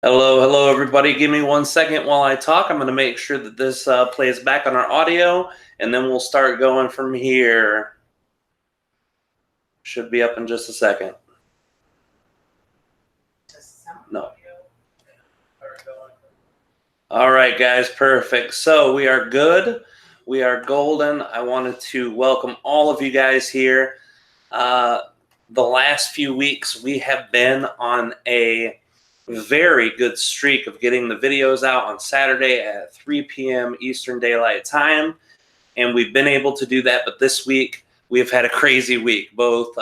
Hello, hello, everybody. Give me 1 second while I talk. I'm going to make sure that this plays back on our audio, and then we'll start going from here. Should be up in just a second. No. All right, guys, perfect. So we are good. We are golden. I wanted to welcome all of you guys here. The last few weeks, we have been on a very good streak of getting the videos out on Saturday at 3 p.m. Eastern Daylight Time, and we've been able to do that. But this week, we've had a crazy week, both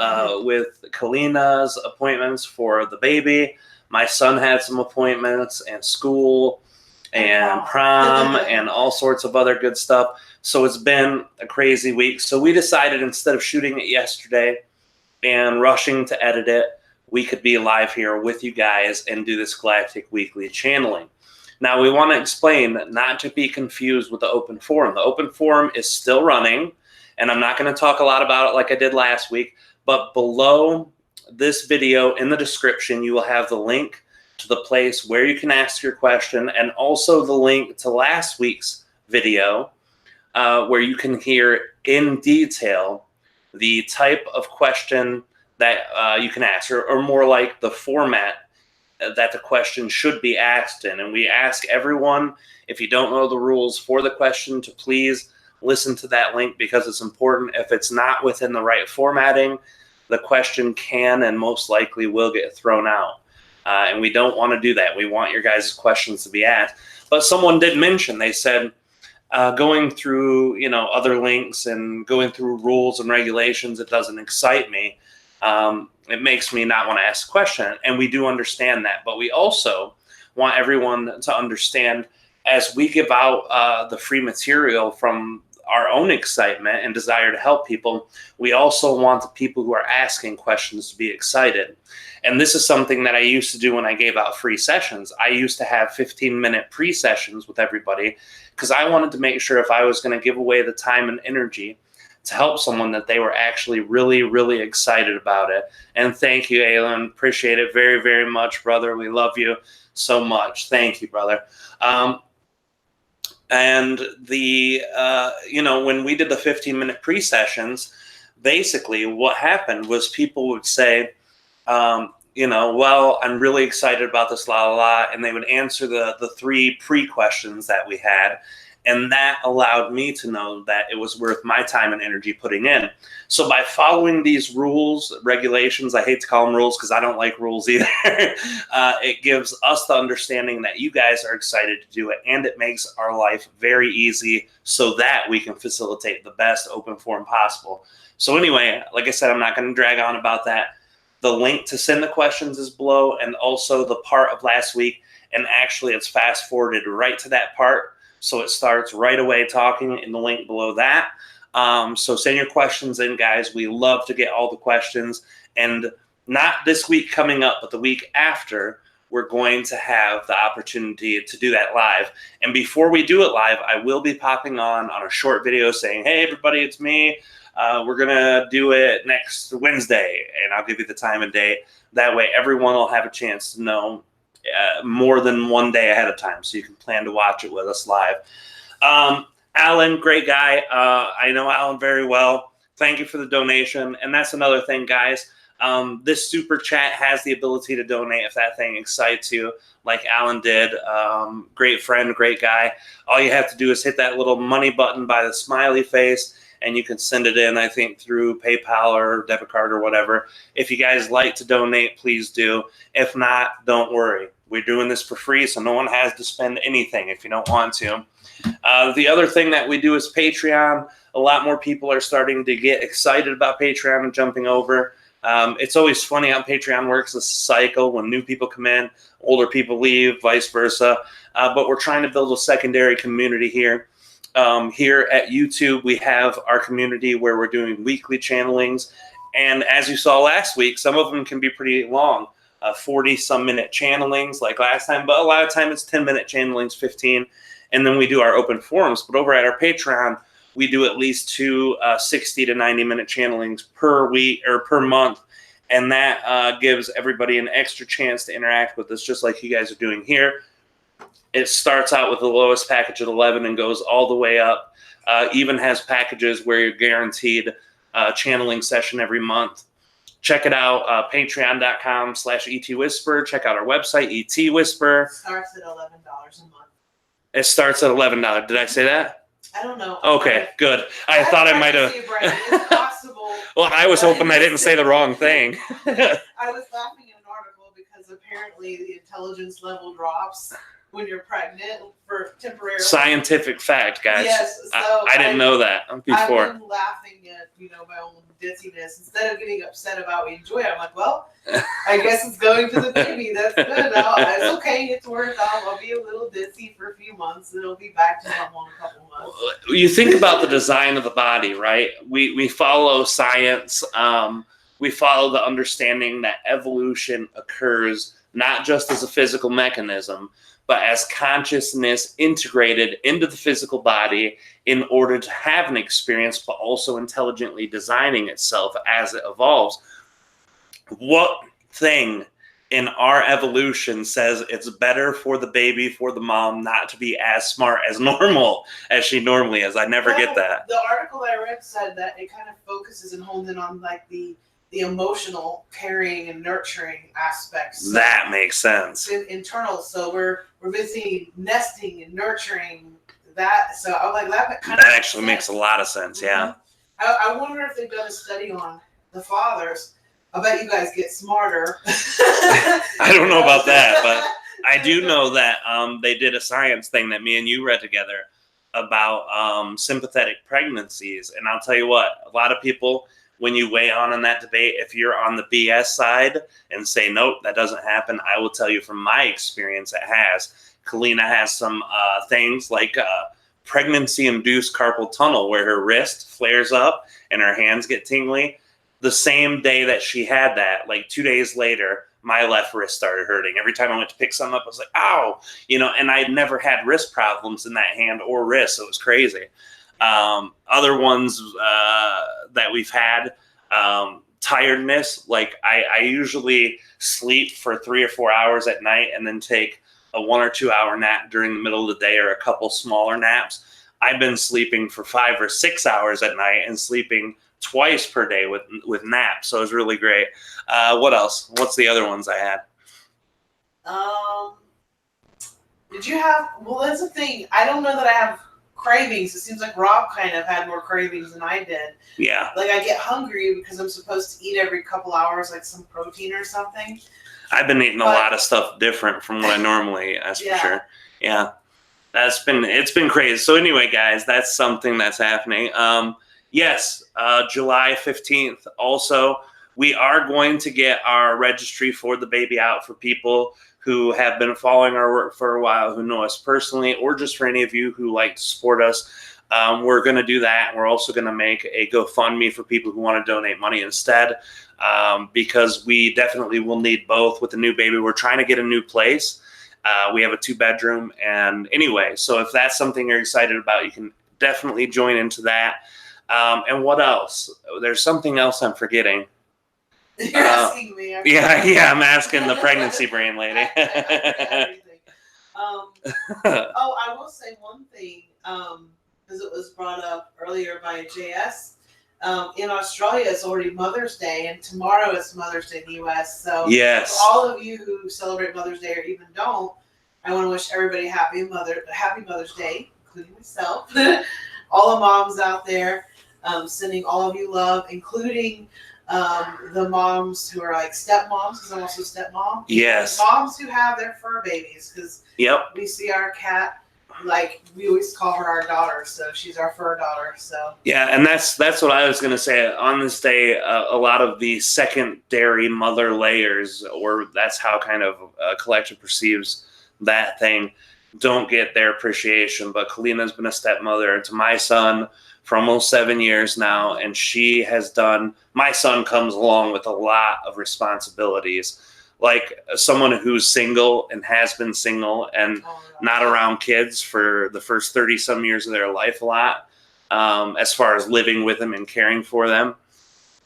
with Kalina's appointments for the baby. My son had some appointments and school and prom and all sorts of other good stuff. So it's been a crazy week. So we decided, instead of shooting it yesterday and rushing to edit it, we could be live here with you guys and do this Galactic weekly channeling. Now, we want to explain not to be confused with the open forum. The open forum is still running, and I'm not going to talk a lot about it like I did last week, but below this video in the description, you will have the link to the place where you can ask your question, and also the link to last week's video where you can hear in detail the type of question that you can ask, or more like the format that the question should be asked in. And we ask everyone, if you don't know the rules for the question, to please listen to that link, because it's important. If it's not within the right formatting, the question can and most likely will get thrown out. And we don't want to do that. We want your guys' questions to be asked. But someone did mention, they said, going through other links and going through rules and regulations, it doesn't excite me. It makes me not want to ask a question, and we do understand that. But we also want everyone to understand, as we give out the free material from our own excitement and desire to help people, we also want the people who are asking questions to be excited. And this is something that I used to do when I gave out free sessions. I used to have 15-minute pre-sessions with everybody, because I wanted to make sure, if I was going to give away the time and energy to help someone, that they were actually really, really excited about it. And thank you, Alan. Appreciate it very, very much, brother. We love you so much. Thank you, brother. And the, when we did the 15-minute pre-sessions, basically what happened was people would say, well, I'm really excited about this, la, la, la, and they would answer the three pre-questions that we had. And that allowed me to know that it was worth my time and energy putting in. So by following these rules, regulations, I hate to call them rules because I don't like rules either, it gives us the understanding that you guys are excited to do it, and it makes our life very easy so that we can facilitate the best open forum possible. So anyway, like I said, I'm not going to drag on about that. The link to send the questions is below, and also the part of last week, and actually it's fast forwarded right to that part. So it starts right away talking in the link below that. So send your questions in, guys. We love to get all the questions. And not this week coming up, but the week after, we're going to have the opportunity to do that live. And before we do it live, I will be popping on a short video saying, hey, everybody, it's me. We're going to do it next Wednesday, and I'll give you the time and date. That way, everyone will have a chance to know more than one day ahead of time, so you can plan to watch it with us live. Alan, great guy. I know Alan very well. Thank you for the donation. And that's another thing, guys. This super chat has the ability to donate if that thing excites you, like Alan did. Great friend, great guy. All you have to do is hit that little money button by the smiley face, and you can send it in, I think, through PayPal or debit card or whatever. If you guys like to donate, please do. If not, don't worry. We're doing this for free, so no one has to spend anything if you don't want to. The other thing that we do is Patreon. A lot more people are starting to get excited about Patreon and jumping over. It's always funny how Patreon works, this cycle. When new people come in, older people leave, vice versa. But we're trying to build a secondary community here. Here at YouTube, we have our community where we're doing weekly channelings. And as you saw last week, some of them can be pretty long, 40-some minute channelings like last time. But a lot of time it's 10-minute channelings, 15. And then we do our open forums. But over at our Patreon, we do at least two 60 to 90-minute channelings per week or per month. and that gives everybody an extra chance to interact with us, just like you guys are doing here. It starts out with the lowest package at 11 and goes all the way up. Even has packages where you're guaranteed a channeling session every month. Check it out, patreon.com/ETWhisper. Check out our website, ETWhisper. Starts at $11 a month. It starts at $11. Did I say that? I don't know. Okay, good. I thought I might have. It's possible. Well, I was hoping I didn't say the wrong thing. I was laughing in an article because apparently the intelligence level drops when you're pregnant for temporarily. Scientific fact, guys. Yes, so I didn't know that before. I've been laughing at my own ditziness instead of getting upset about we enjoy it. I'm like, well, I guess it's going to the baby. That's good. It's okay. It's worth it. I'll be a little ditzy for a few months, and it'll be back to normal in a couple months. You think about the design of the body, right? We follow science. We follow the understanding that evolution occurs not just as a physical mechanism, but as consciousness integrated into the physical body in order to have an experience, but also intelligently designing itself as it evolves. What thing in our evolution says it's better for the baby, for the mom, not to be as smart as normal as she normally is? I never get that. The article I read said that it kind of focuses and hones in on like the emotional caring and nurturing aspects. So that makes sense. Internal. So we're busy nesting and nurturing that. So I was like, that actually makes a lot of sense. Yeah. I wonder if they've done a study on the fathers. I bet you guys get smarter. I don't know about that, but I do know that they did a science thing that me and you read together about sympathetic pregnancies. And I'll tell you what, a lot of people, when you weigh on that debate, if you're on the BS side and say, nope, that doesn't happen, I will tell you from my experience it has. Kalina has some things like pregnancy-induced carpal tunnel where her wrist flares up and her hands get tingly. The same day that she had that, like 2 days later, my left wrist started hurting. Every time I went to pick something up, I was like, ow, and I'd never had wrist problems in that hand or wrist, so it was crazy. Other ones that we've had, tiredness, like I usually sleep for 3 or 4 hours at night and then take a 1 or 2 hour nap during the middle of the day or a couple smaller naps. I've been sleeping for 5 or 6 hours at night and sleeping twice per day with naps. So it was really great. What else? What's the other ones I had? Did you have, well, that's the thing. I don't know that I have cravings. It seems like Rob kind of had more cravings than I did. Yeah. Like I get hungry because I'm supposed to eat every couple hours, like some protein or something. I've been eating a lot of stuff different from what I normally eat, that's for sure. Yeah. It's been crazy. So anyway, guys, that's something that's happening. Yes, July 15th. Also, we are going to get our registry for the baby out for people who have been following our work for a while, who know us personally, or just for any of you who like to support us. We're going to do that. We're also going to make a GoFundMe for people who want to donate money instead, because we definitely will need both with the new baby. We're trying to get a new place. We have a 2-bedroom. And anyway, so if that's something you're excited about, you can definitely join into that. And what else? There's something else I'm forgetting. You're asking me. Yeah, I'm asking the pregnancy brain lady. I will say one thing, because it was brought up earlier by JS. In Australia, it's already Mother's Day, and tomorrow is Mother's Day in the U.S. So yes, for all of you who celebrate Mother's Day or even don't, I want to wish everybody happy Mother's Day, including myself. All the moms out there, sending all of you love, including the moms who are like stepmoms, because I'm also stepmom. Yes. Moms who have their fur babies, because we see our cat, like we always call her our daughter, so she's our fur daughter. So yeah, and that's what I was going to say. On this day, a lot of the secondary mother layers, or that's how kind of a collective perceives that thing, don't get their appreciation. But Kalina's been a stepmother to my son for almost 7 years now, and she has done, my son comes along with a lot of responsibilities, like someone who's single and has been single and not around kids for the first 30 some years of their life a lot, as far as living with them and caring for them.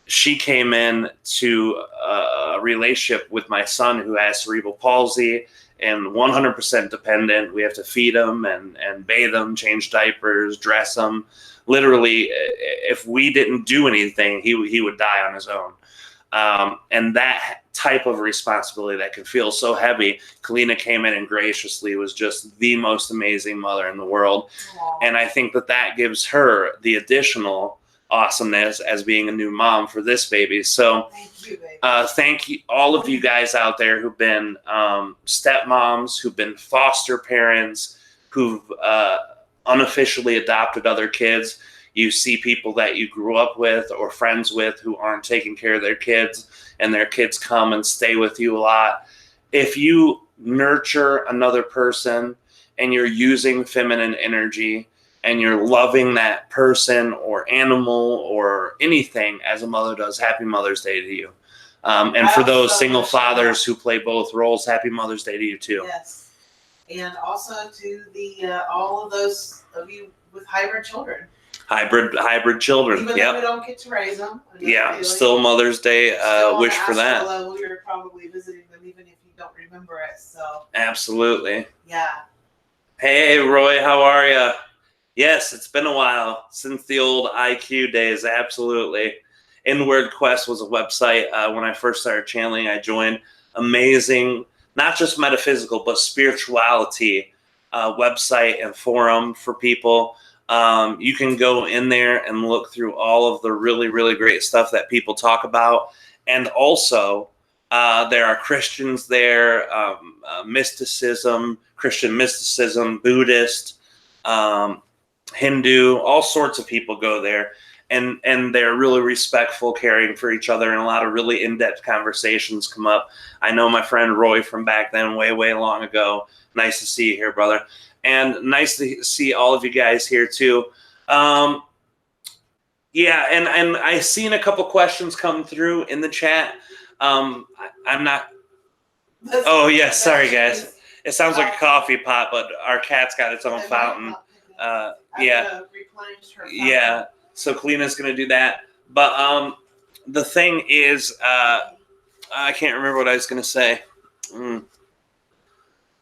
she came in to a relationship with my son who has cerebral palsy and 100% dependent. We have to feed him and bathe him, change diapers, dress him. Literally, if we didn't do anything, he would die on his own. And that type of responsibility that can feel so heavy, Kalina came in and graciously was just the most amazing mother in the world. Aww. And I think that gives her the additional awesomeness as being a new mom for this baby. So thank you, baby. Thank you, all of you guys out there who've been stepmoms, who've been foster parents, who've unofficially adopted other kids. You see people that you grew up with or friends with who aren't taking care of their kids, and their kids come and stay with you a lot. If you nurture another person and you're using feminine energy and you're loving that person or animal or anything as a mother does, happy Mother's Day to you. And for those single fathers who play both roles, happy Mother's Day to you too. Yes. And also to the all of those of you with hybrid children. Hybrid children. Even though we don't get to raise them. Yeah, still Mother's Day wish for that. Level, you're probably visiting them even if you don't remember it. So absolutely. Yeah. Hey Roy, how are you? Yes, it's been a while since the old IQ days. Absolutely. Inward Quest was a website when I first started channeling. I joined. Amazing, not just metaphysical, but spirituality website and forum for people. You can go in there and look through all of the really, really great stuff that people talk about. And also, there are Christians there, mysticism, Christian mysticism, Buddhist, Hindu, all sorts of people go there. And they're really respectful, caring for each other, and a lot of really in-depth conversations come up. I know my friend Roy from back then, way, way long ago. Nice to see you here, brother. And nice to see all of you guys here too. Yeah, and I seen a couple questions come through in the chat. I'm not. Oh yes, sorry guys. It sounds like a coffee pot, but our cat's got its own fountain. Yeah. Yeah. So Kalina's gonna do that. But the thing is, I can't remember what I was gonna say.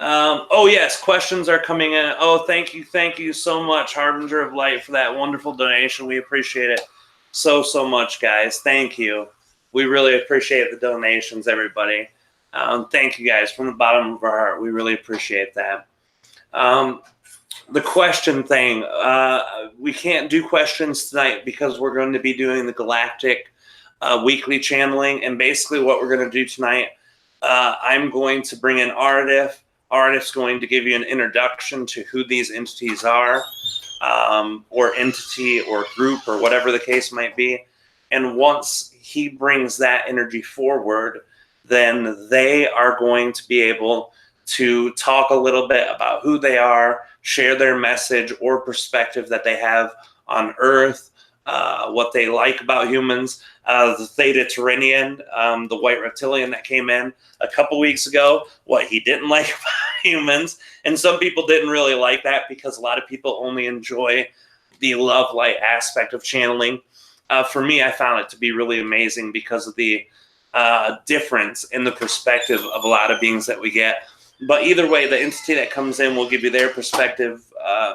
Oh yes, questions are coming in. Oh, thank you so much, Harbinger of Light, for that wonderful donation. We appreciate it so much, guys. Thank you. We really appreciate the donations, everybody. Thank you guys from the bottom of our heart. We really appreciate that. The question thing, we can't do questions tonight because we're going to be doing the Galactic weekly channeling. And basically what we're going to do tonight, I'm going to bring in Aridif. Aridif's going to give you an introduction to who these entities are, or entity or group or whatever the case might be. And once he brings that energy forward, then they are going to be able to talk a little bit about who they are, share their message or perspective that they have on Earth, what they like about humans. The Theta Terrenian, the white reptilian that came in a couple weeks ago, what he didn't like about humans. And some people didn't really like that because a lot of people only enjoy the love light aspect of channeling. For me, I found it to be really amazing because of the difference in the perspective of a lot of beings that we get. But either way, the entity that comes in will give you their perspective,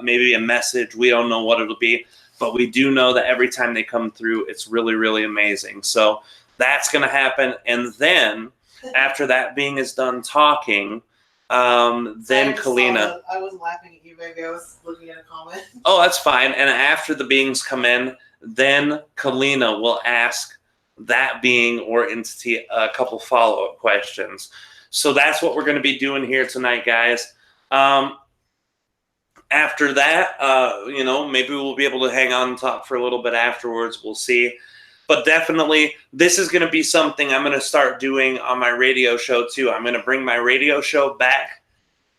maybe a message. We don't know what it'll be, but we do know that every time they come through, it's really, really amazing. So that's going to happen. And then after that being is done talking, then Kalina. I wasn't laughing at you, baby. I was looking at a comment. Oh, that's fine. And after the beings come in, then Kalina will ask that being or entity a couple follow-up questions. So that's what we're going to be doing here tonight, guys. After that, maybe we'll be able to hang on and talk for a little bit afterwards. We'll see. But definitely, this is going to be something I'm going to start doing on my radio show, too. I'm going to bring my radio show back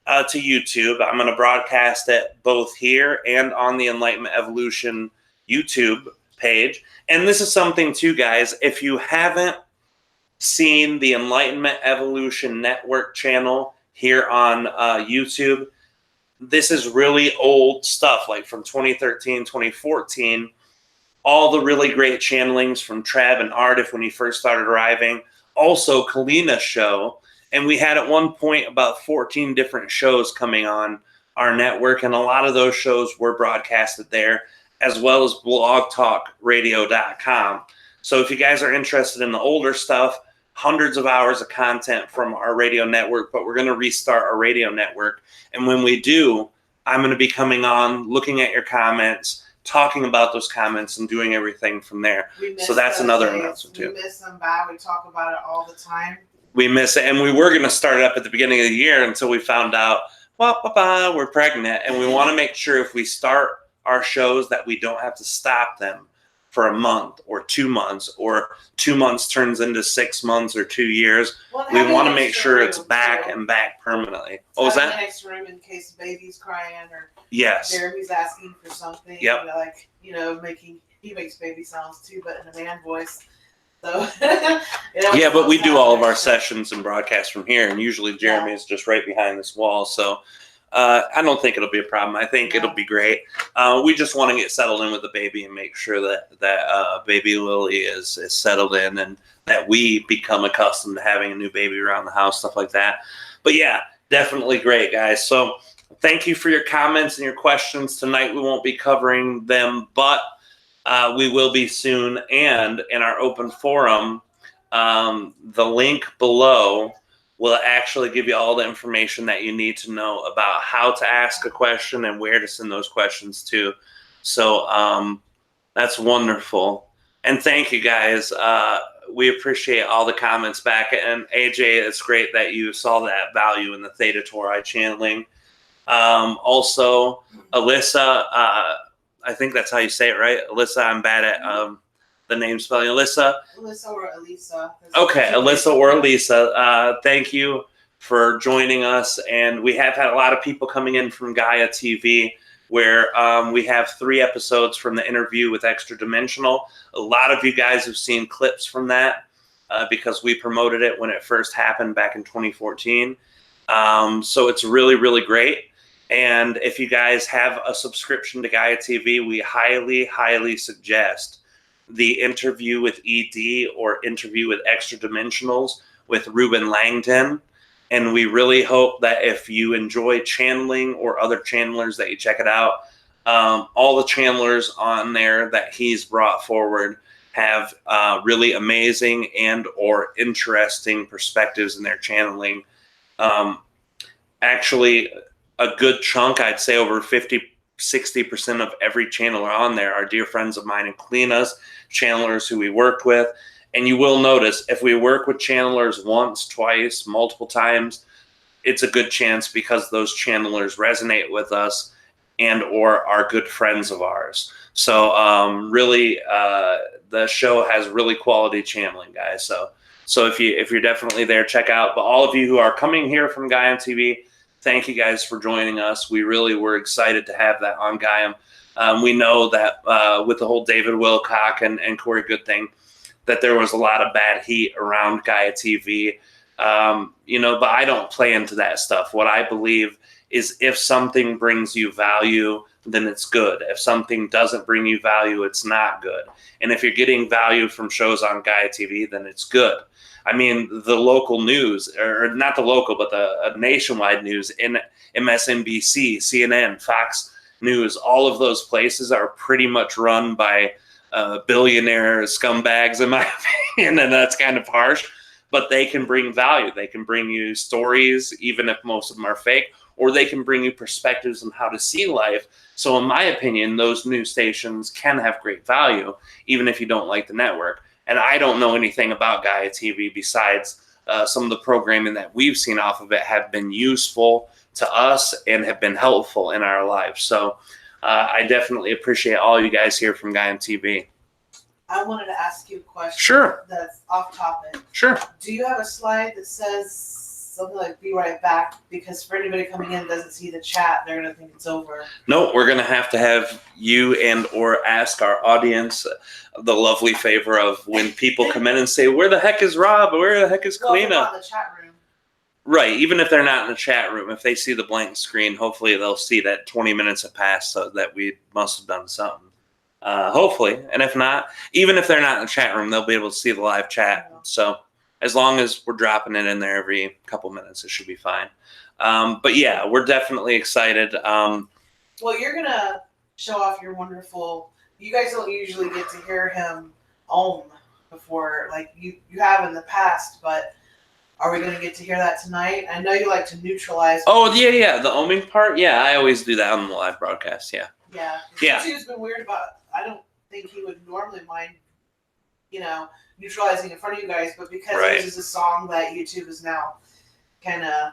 to YouTube. I'm going to broadcast it both here and on the Enlightenment Evolution YouTube page. And this is something, too, guys. If you haven't seen the Enlightenment Evolution Network channel here on YouTube, this is really old stuff, like from 2013, 2014. all the really great channelings from Treb and Aridif when he first started arriving. Also, Kalina's show. And we had at one point about 14 different shows coming on our network, and a lot of those shows were broadcasted there, as well as blogtalkradio.com. So if you guys are interested in the older stuff, hundreds of hours of content from our radio network, but we're going to restart our radio network. And when we do, I'm going to be coming on, looking at your comments, talking about those comments, and doing everything from there. So that's another announcement too. We miss them bad. We talk about it all the time. We miss it. And we were going to start it up at the beginning of the year until we found out, well, we're pregnant. And we want to make sure if we start our shows that we don't have to stop them for a month or 2 months, or 2 months turns into 6 months or 2 years. Well, we want to make sure it's back and back permanently. What was that? An extra room in case the baby's crying or yes, Jeremy's asking for something. Yep. He makes baby sounds too, but in a man voice. So yeah, but we do all of our sessions and broadcasts from here, and usually Jeremy is just right behind this wall. So I don't think it'll be a problem. I think it'll be great. We just want to get settled in with the baby and make sure that baby Lily is settled in, and that we become accustomed to having a new baby around the house, stuff like that. But yeah, definitely great, guys. So thank you for your comments and your questions tonight. We won't be covering them, but we will be soon. And in our open forum, the link below will actually give you all the information that you need to know about how to ask a question and where to send those questions to. So that's wonderful. And thank you, guys. We appreciate all the comments back. And AJ, it's great that you saw that value in the Theta Tauri channeling. Also, Alyssa, I think that's how you say it, right? Alyssa, I'm bad at the name spelling. Alyssa or Elisa. Okay, Alyssa or Elisa. Thank you for joining us. And we have had a lot of people coming in from Gaia TV, where we have 3 episodes from the interview with Extra Dimensional. A lot of you guys have seen clips from that because we promoted it when it first happened back in 2014. So it's really, really great. And if you guys have a subscription to Gaia TV, we highly, highly suggest the interview with ED or interview with Extra Dimensionals with Ruben Langdon. And we really hope that if you enjoy channeling or other channelers, that you check it out. All the channelers on there that he's brought forward have really amazing and or interesting perspectives in their channeling. Actually, a good chunk, I'd say over 50-60% of every channeler on there are dear friends of mine and Kalina's, channelers who we worked with. And you will notice if we work with channelers once, twice, multiple times, it's a good chance because those channelers resonate with us and or are good friends of ours. So really, the show has really quality channeling, guys. So if you're definitely there, check out. But all of you who are coming here from Gaia TV, thank you guys for joining us. We really were excited to have that on Gaia. We know that with the whole David Wilcock and Corey Good thing, that there was a lot of bad heat around Gaia TV, but I don't play into that stuff. What I believe is if something brings you value, then it's good. If something doesn't bring you value, it's not good. And if you're getting value from shows on Gaia TV, then it's good. I mean, the local news, or not the local, but the nationwide news in MSNBC, CNN, Fox News, all of those places are pretty much run by billionaire scumbags, in my opinion, and that's kind of harsh, but they can bring value. They can bring you stories, even if most of them are fake, or they can bring you perspectives on how to see life. So in my opinion, those news stations can have great value, even if you don't like the network. And I don't know anything about Gaia TV besides some of the programming that we've seen off of it have been useful to us and have been helpful in our lives. So I definitely appreciate all you guys here from Gaia TV. I wanted to ask you a question. Sure. That's off topic. Sure. Do you have a slide that says something like "Be right back"? Because for anybody coming in doesn't see the chat, they're gonna think it's over. No, we're gonna have you and or ask our audience the lovely favor of when people come in and say, "Where the heck is Rob? Where the heck is Kalina?" Well, in the chat room. Right. Even if they're not in the chat room, if they see the blank screen, hopefully they'll see that 20 minutes have passed, so that we must have done something. hopefully. And if not, even if they're not in the chat room, they'll be able to see the live chat. So as long as we're dropping it in there every couple minutes, it should be fine. But yeah, we're definitely excited. Well, you're gonna show off your wonderful. You guys don't usually get to hear him ohm before, like you have in the past, but are we gonna get to hear that tonight? I know you like to neutralize. Oh yeah, the ohming part. Yeah, I always do that on the live broadcast. Yeah. Yeah. YouTube's been weird about. I don't think he would normally mind, neutralizing in front of you guys, but because this is a song that YouTube is now kind of,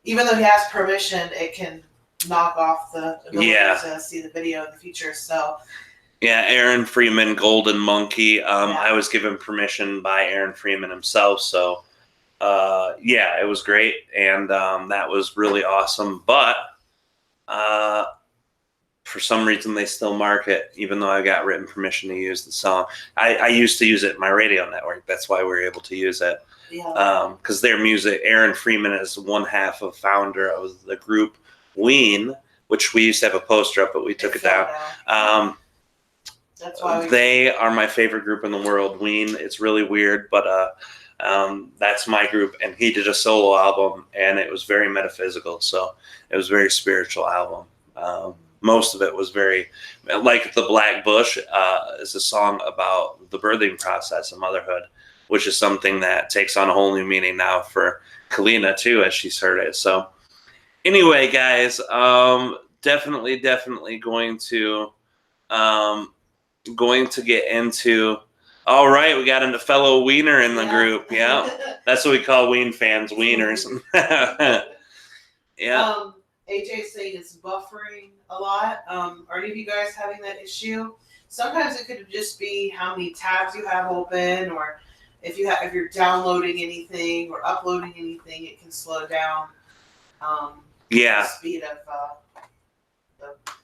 even though he has permission, it can knock off the ability to see the video in the future. So yeah, Aaron Freeman, Golden Monkey. I was given permission by Aaron Freeman himself, so it was great, and that was really awesome. But for some reason, they still mark it, even though I got written permission to use the song. I used to use it in my radio network. That's why we were able to use it. Because their music, Aaron Freeman is one half of founder of the group Ween, which we used to have a poster up, but we took it down. That's why they are my favorite group in the world, Ween. It's really weird, but that's my group, and he did a solo album, and it was very metaphysical, so it was a very spiritual album. Most of it was very, like The Black Bush is a song about the birthing process and motherhood, which is something that takes on a whole new meaning now for Kalina too, as she's heard it. So anyway, guys, definitely going to get into. All right, we got a fellow Wiener in the group. Yeah, that's what we call Ween fans, Wieners. Yeah. AJ's saying it's buffering a lot. Are any of you guys having that issue? Sometimes it could just be how many tabs you have open, or if you're downloading anything or uploading anything, it can slow down. The speed of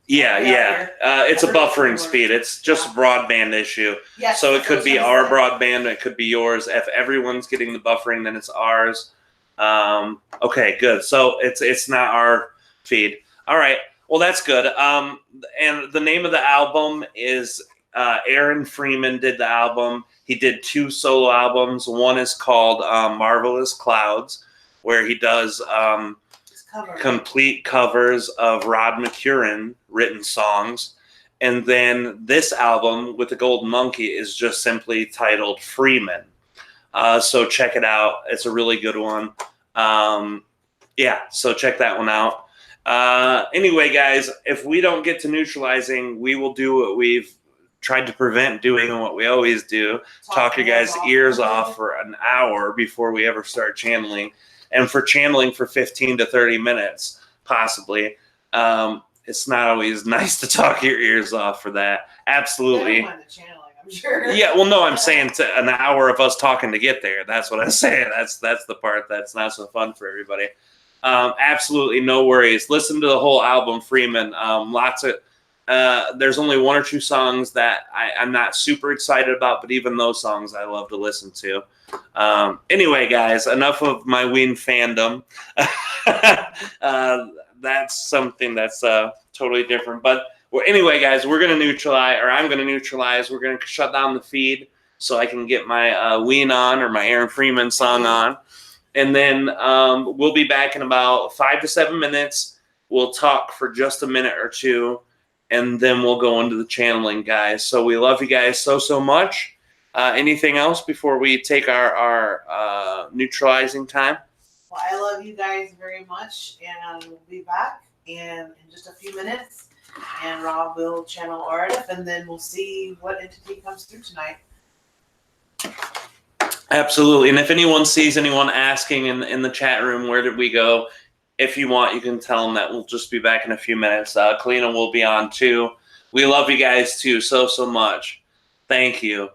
it's a buffering speed. It's just a broadband issue. Yes, so it could be our broadband, it could be yours. If everyone's getting the buffering, then it's ours. Okay, good. So it's not our feed. All right. Well, that's good. And the name of the album is Aaron Freeman did the album. He did 2 solo albums. One is called Marvelous Clouds, where he does complete covers of Rod McCurran written songs. And then this album with the Golden Monkey is just simply titled Freeman. So check it out. It's a really good one. So check that one out. Anyway, guys, if we don't get to neutralizing, we will do what we've tried to prevent doing and what we always do. Talk your guys' ears off for an hour before we ever start channeling. And for channeling for 15 to 30 minutes, possibly. It's not always nice to talk your ears off for that. Absolutely. I don't mind the channeling, I'm sure. Yeah, well, no, I'm saying to an hour of us talking to get there. That's what I'm saying. That's the part that's not so fun for everybody. Absolutely no worries. Listen to the whole album, Freeman. Lots of there's only 1 or 2 songs that I'm not super excited about, but even those songs I love to listen to. Anyway, guys, enough of my Ween fandom. That's something that's totally different. But anyway, guys, we're going to neutralize, or I'm going to neutralize. We're going to shut down the feed so I can get my Ween on, or my Aaron Freeman song on. And then we'll be back in about 5 to 7 minutes. We'll talk for just a minute or 2, and then we'll go into the channeling, guys. So we love you guys so much. Anything else before we take our neutralizing time? Well, I love you guys very much, and we'll be back in just a few minutes. And Rob will channel Aridif, and then we'll see what entity comes through tonight. Absolutely. And if anyone sees anyone asking in the chat room, where did we go? If you want, you can tell them that we'll just be back in a few minutes. Kalina will be on too. We love you guys too so much. Thank you.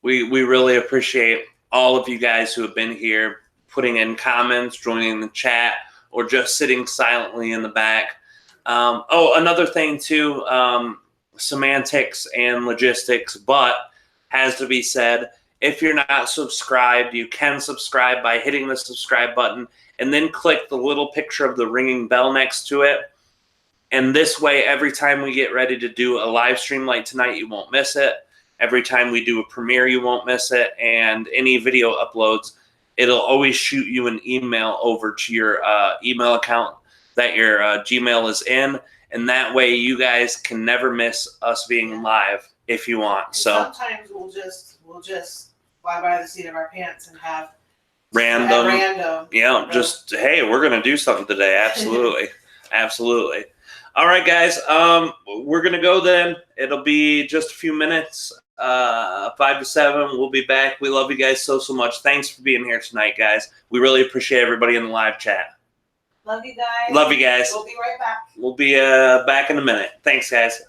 We really appreciate all of you guys who have been here, putting in comments, joining the chat, or just sitting silently in the back. Another thing too, semantics and logistics, but has to be said, if you're not subscribed, you can subscribe by hitting the subscribe button and then click the little picture of the ringing bell next to it. And this way, every time we get ready to do a live stream like tonight, you won't miss it. Every time we do a premiere, you won't miss it. And any video uploads, it'll always shoot you an email over to your email account that your Gmail is in. And that way you guys can never miss us being live if you want. And so sometimes we'll just fly by the seat of our pants and have random. Yeah, just, hey, we're going to do something today. Absolutely. Absolutely. All right, guys. We're going to go then. It'll be just a few minutes. 5 to 7. We'll be back. We love you guys so much. Thanks for being here tonight, guys. We really appreciate everybody in the live chat. Love you guys. Love you guys. We'll be right back. We'll be back in a minute. Thanks, guys.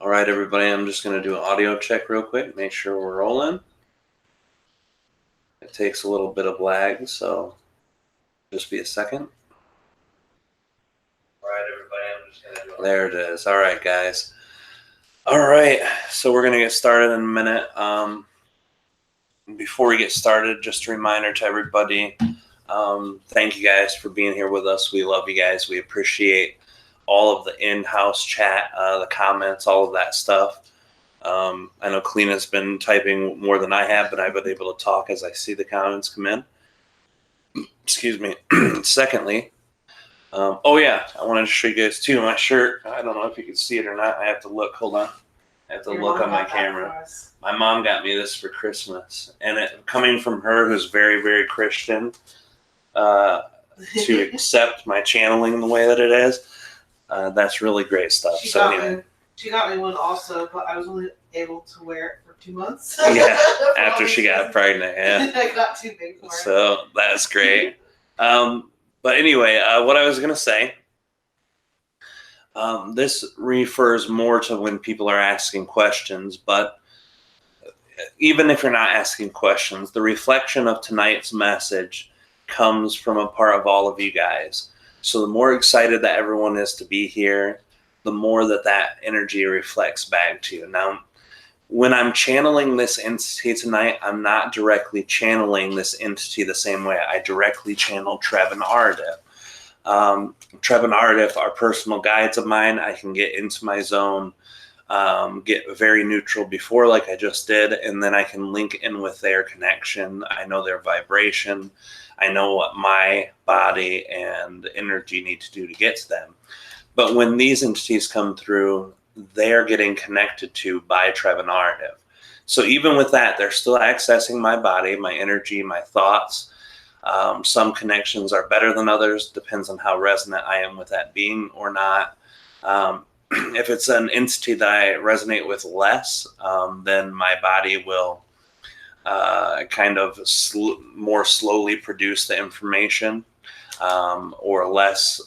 All right, everybody, I'm just going to do an audio check real quick, make sure we're rolling. It takes a little bit of lag, so just be a second. All right, everybody, I'm just going to do There it is. All right, guys. All right, so we're going to get started in a minute. Before we get started, just a reminder to everybody, thank you guys for being here with us. We love you guys. We appreciate all of the in-house chat, the comments, all of that stuff. I know Kalina's been typing more than I have, but I've been able to talk as I see the comments come in. Excuse me. Secondly, oh yeah, I wanted to show you guys too my shirt. I don't know if you can see it or not. I have to look. Hold on. I have to look on my camera. My mom got me this for Christmas, and it coming from her, who's very, very Christian, to accept my channeling the way that it is. That's really great stuff. She got me one also, but I was only able to wear it for 2 months. Yeah, after she got pregnant. Yeah, I got too big for it. So that's great. But anyway, what I was gonna say, this refers more to when people are asking questions. But even if you're not asking questions, the reflection of tonight's message comes from a part of all of you guys. So the more excited that everyone is to be here, the more that energy reflects back to you. Now, when I'm channeling this entity tonight, I'm not directly channeling this entity the same way I directly channel Treb and Aridif. Treb and Aridif are personal guides of mine. I can get into my zone, get very neutral before, like I just did, and then I can link in with their connection. I know their vibration. I know what my body and energy need to do to get to them. But when these entities come through, they're getting connected to by Treb and Aridif. So even with that, they're still accessing my body, my energy, my thoughts. Some connections are better than others, depends on how resonant I am with that being or not. If it's an entity that I resonate with less, then my body will kind of more slowly produce the information, or less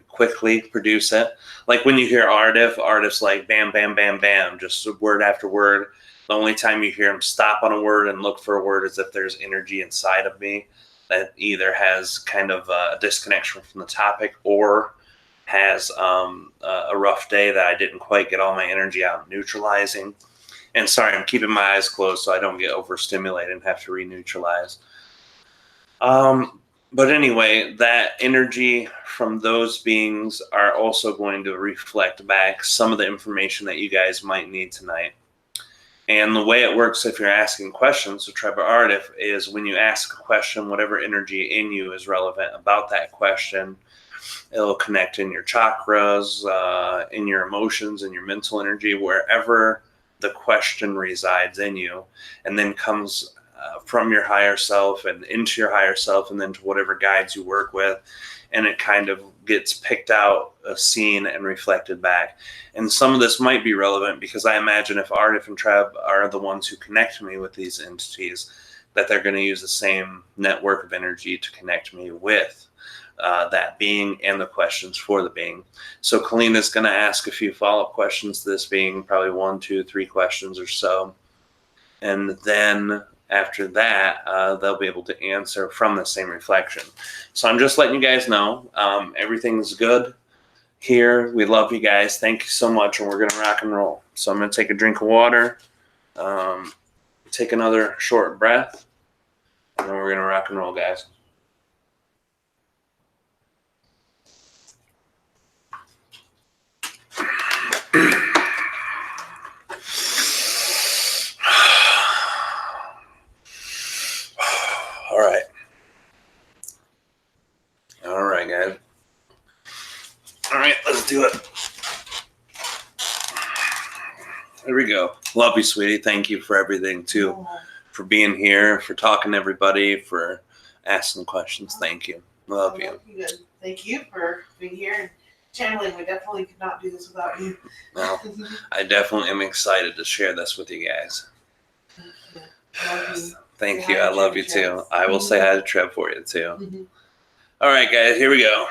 quickly produce it. Like when you hear Aridif's like bam, bam, bam, bam, just word after word. The only time you hear him stop on a word and look for a word is if there's energy inside of me that either has kind of a disconnection from the topic or has a rough day that I didn't quite get all my energy out neutralizing. And sorry, I'm keeping my eyes closed so I don't get overstimulated and have to re-neutralize. But anyway, that energy from those beings are also going to reflect back some of the information that you guys might need tonight. And the way it works if you're asking questions, so Treb Bor Yit NE, is when you ask a question, whatever energy in you is relevant about that question, it'll connect in your chakras, in your emotions, in your mental energy, wherever the question resides in you, and then comes from your higher self and into your higher self and then to whatever guides you work with, and it kind of gets picked out, seen, and reflected back. And some of this might be relevant because I imagine if Aridif and Treb are the ones who connect me with these entities, that they're going to use the same network of energy to connect me with that being and the questions for the being. So Kalina's going to ask a few follow-up questions to this being, probably 1, 2, 3 questions or so. And then after that, they'll be able to answer from the same reflection. So I'm just letting you guys know everything's good here. We love you guys. Thank you so much, and we're going to rock and roll. So I'm going to take a drink of water, take another short breath, and then we're going to rock and roll, guys. All right, guys. All right, let's do it. There we go. Love you, sweetie. Thank you for everything, too. For being here, for talking to everybody, for asking questions. Thank you. Love you. Thank you for being here and channeling. We definitely could not do this without you. Well, I definitely am excited to share this with you guys. Thank you. I love you, too. I will say hi to Treb for you, too. All right, guys, here we go.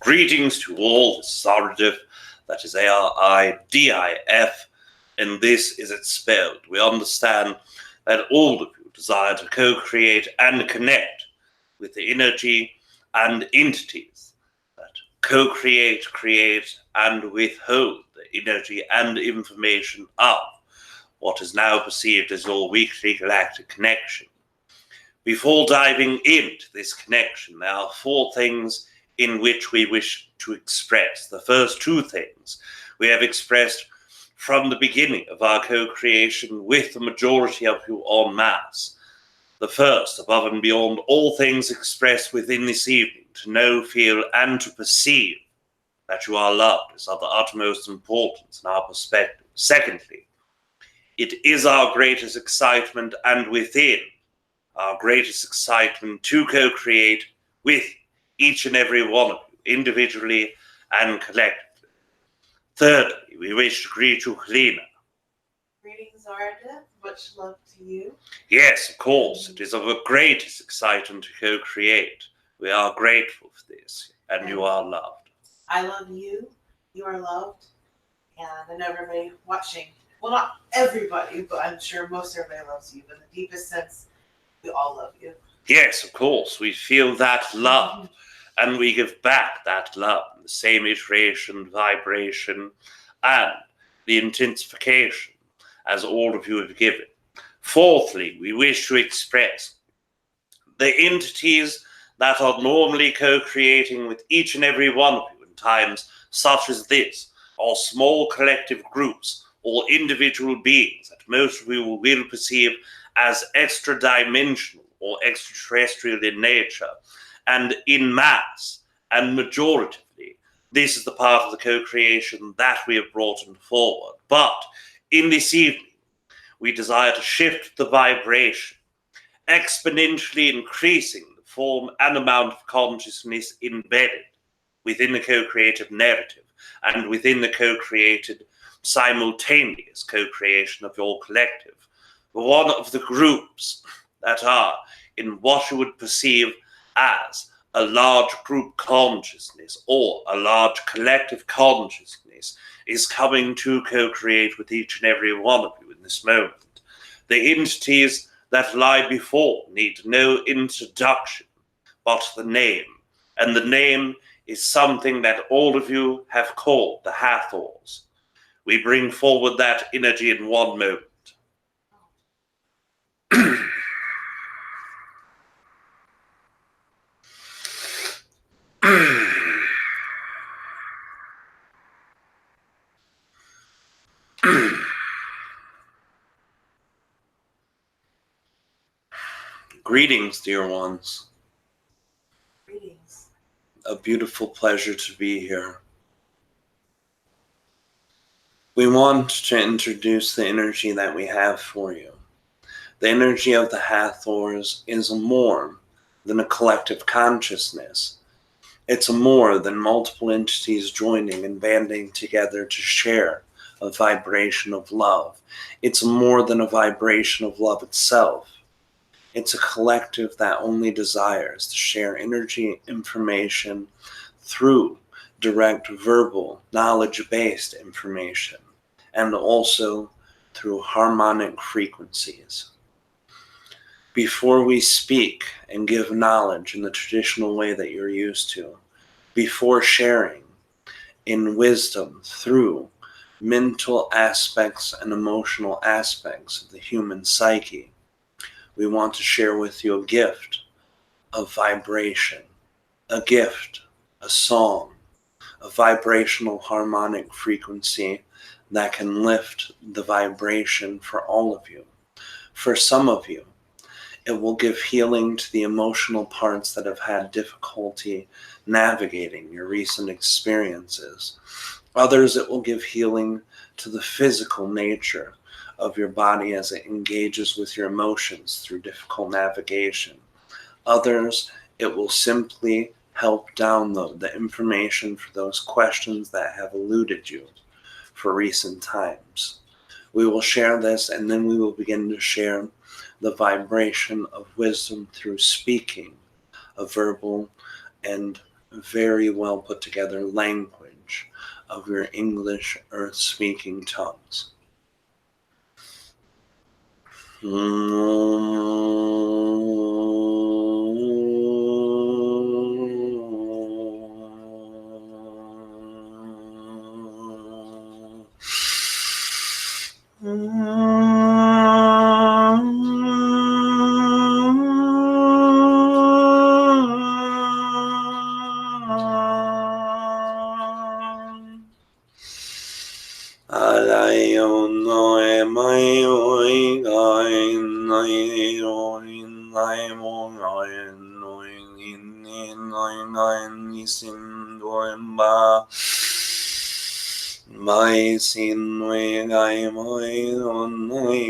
Greetings to all, this is Aridif, that is A-R-I-D-I-F, and this is it spelled. We understand that all of you desire to co-create and connect with the energy and entities that co-create, create, and withhold the energy and information of what is now perceived as your weekly galactic connection. Before diving into this connection, there are 4 things in which we wish to express. The first 2 things we have expressed from the beginning of our co-creation with the majority of you en masse. The first, above and beyond all things expressed within this evening, to know, feel, and to perceive that you are loved is of the utmost importance in our perspective. Secondly, it is our greatest excitement, and within our greatest excitement, to co-create with each and every one of you, individually and collectively. Thirdly, we wish to greet you, Kalina. Greetings, Aridif. Much love to you. Yes, of course, it is of the greatest excitement to co-create. We are grateful for this, and you are loved. I love you. You are loved. And I know everybody watching, well, not everybody, but I'm sure most everybody loves you. But in the deepest sense, we all love you. Yes, of course, we feel that love, and we give back that love, the same iteration, vibration, and the intensification as all of you have given. Fourthly, we wish to express the entities that are normally co-creating with each and every one of you in times such as this, or small collective groups, or individual beings that most of you will perceive as extra-dimensional or extraterrestrial in nature, and in mass and majoritively. This is the part of the co-creation that we have brought forward. But in this evening, we desire to shift the vibration, exponentially increasing the form and amount of consciousness embedded within the co-creative narrative and within the co-created simultaneous co-creation of your collective. One of the groups that are in what you would perceive as a large group consciousness or a large collective consciousness is coming to co-create with each and every one of you in this moment. The entities that lie before need no introduction but the name, and the name is something that all of you have called the Hathors. We bring forward that energy in one moment. Greetings, dear ones. Greetings. A beautiful pleasure to be here. We want to introduce the energy that we have for you. The energy of the Hathors is more than a collective consciousness. It's more than multiple entities joining and banding together to share a vibration of love. It's more than a vibration of love itself. It's a collective that only desires to share energy information through direct verbal, knowledge-based information, and also through harmonic frequencies. Before we speak and give knowledge in the traditional way that you're used to, before sharing in wisdom through mental aspects and emotional aspects of the human psyche, we want to share with you a gift of vibration, a gift, a song, a vibrational harmonic frequency that can lift the vibration for all of you. For some of you, it will give healing to the emotional parts that have had difficulty navigating your recent experiences. Others, it will give healing to the physical nature of your body as it engages with your emotions through difficult navigation. Others, it will simply help download the information for those questions that have eluded you for recent times. We will share this, and then we will begin to share the vibration of wisdom through speaking a verbal and very well put together language of your English earth speaking tongues. My sin way I my on I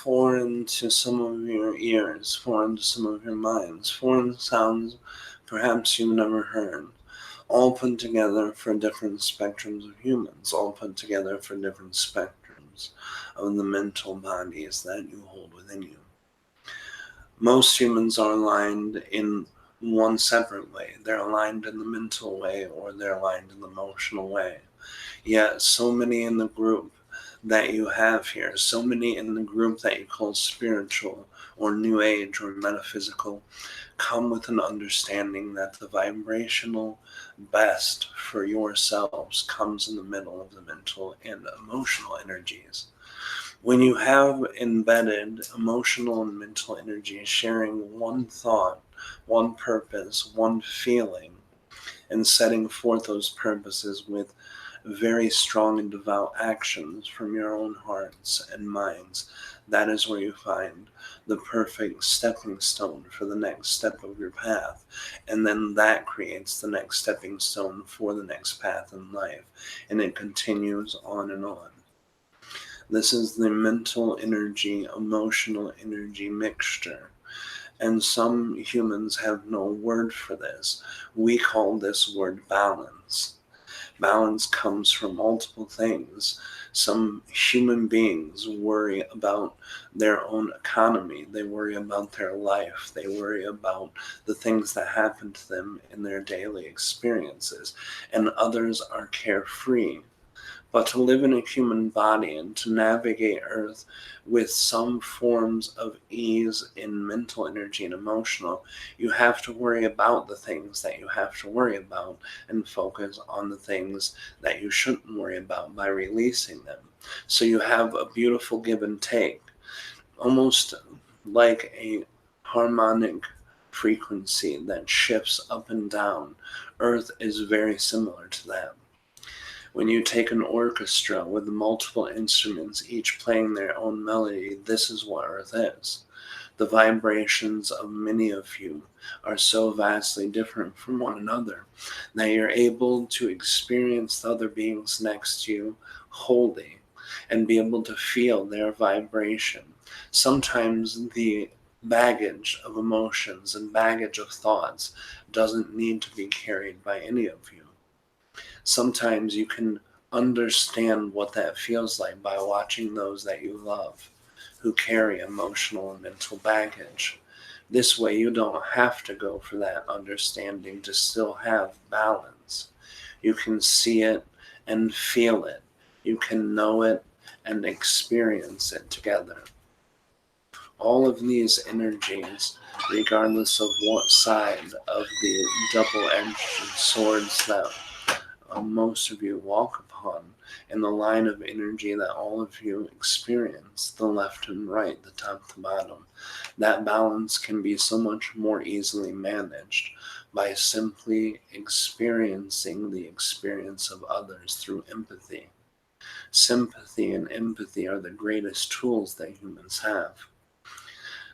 Foreign to some of your ears, foreign to some of your minds, foreign sounds perhaps you've never heard, all put together for different spectrums of humans, all put together for different spectrums of the mental bodies that you hold within you. Most humans are aligned in one separate way. They're aligned in the mental way, or they're aligned in the emotional way. Yet so many in the group that you have here, so many in the group that you call spiritual or new age or metaphysical, come with an understanding that the vibrational best for yourselves comes in the middle of the mental and emotional energies. When you have embedded emotional and mental energy sharing one thought, one purpose, one feeling, and setting forth those purposes with very strong and devout actions from your own hearts and minds, that is where you find the perfect stepping stone for the next step of your path. And then that creates the next stepping stone for the next path in life. And it continues on and on. This is the mental energy, emotional energy mixture. And some humans have no word for this. We call this word balance. Balance comes from multiple things. Some human beings worry about their own economy. They worry about their life. They worry about the things that happen to them in their daily experiences. And others are carefree. But to live in a human body and to navigate Earth with some forms of ease in mental energy and emotional, you have to worry about the things that you have to worry about and focus on the things that you shouldn't worry about by releasing them. So you have a beautiful give and take, almost like a harmonic frequency that shifts up and down. Earth is very similar to that. When you take an orchestra with multiple instruments, each playing their own melody, this is what Earth is. The vibrations of many of you are so vastly different from one another that you're able to experience the other beings next to you wholly and be able to feel their vibration. Sometimes the baggage of emotions and baggage of thoughts doesn't need to be carried by any of you. Sometimes you can understand what that feels like by watching those that you love who carry emotional and mental baggage. This way you don't have to go for that understanding to still have balance. You can see it and feel it. You can know it and experience it together. All of these energies, regardless of what side of the double-edged swords that most of you walk upon, in the line of energy that all of you experience, the left and right, the top to bottom, that balance can be so much more easily managed by simply experiencing the experience of others through empathy. Sympathy and empathy are the greatest tools that humans have.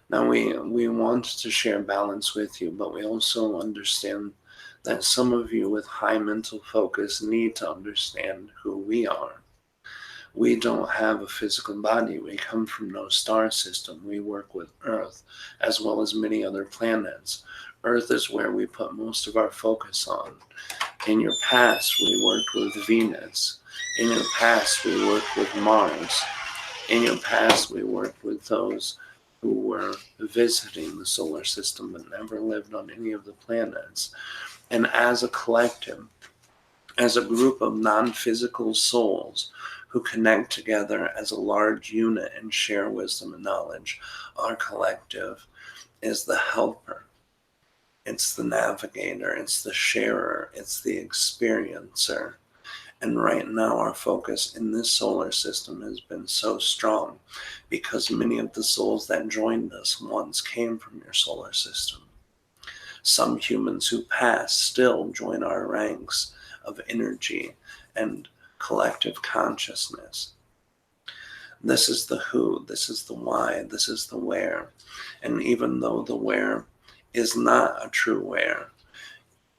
Now we want to share balance with you, but we also understand that some of you with high mental focus need to understand who we are. We don't have a physical body. We come from no star system. We work with Earth as well as many other planets. Earth is where we put most of our focus on. In your past, we worked with Venus. In your past, we worked with Mars. In your past, we worked with those who were visiting the solar system but never lived on any of the planets. And as a collective, as a group of non-physical souls who connect together as a large unit and share wisdom and knowledge, our collective is the helper. It's the navigator. It's the sharer. It's the experiencer. And right now our focus in this solar system has been so strong because many of the souls that joined us once came from your solar system. Some humans who pass still join our ranks of energy and collective consciousness. This is the who, this is the why, this is the where. And even though the where is not a true where,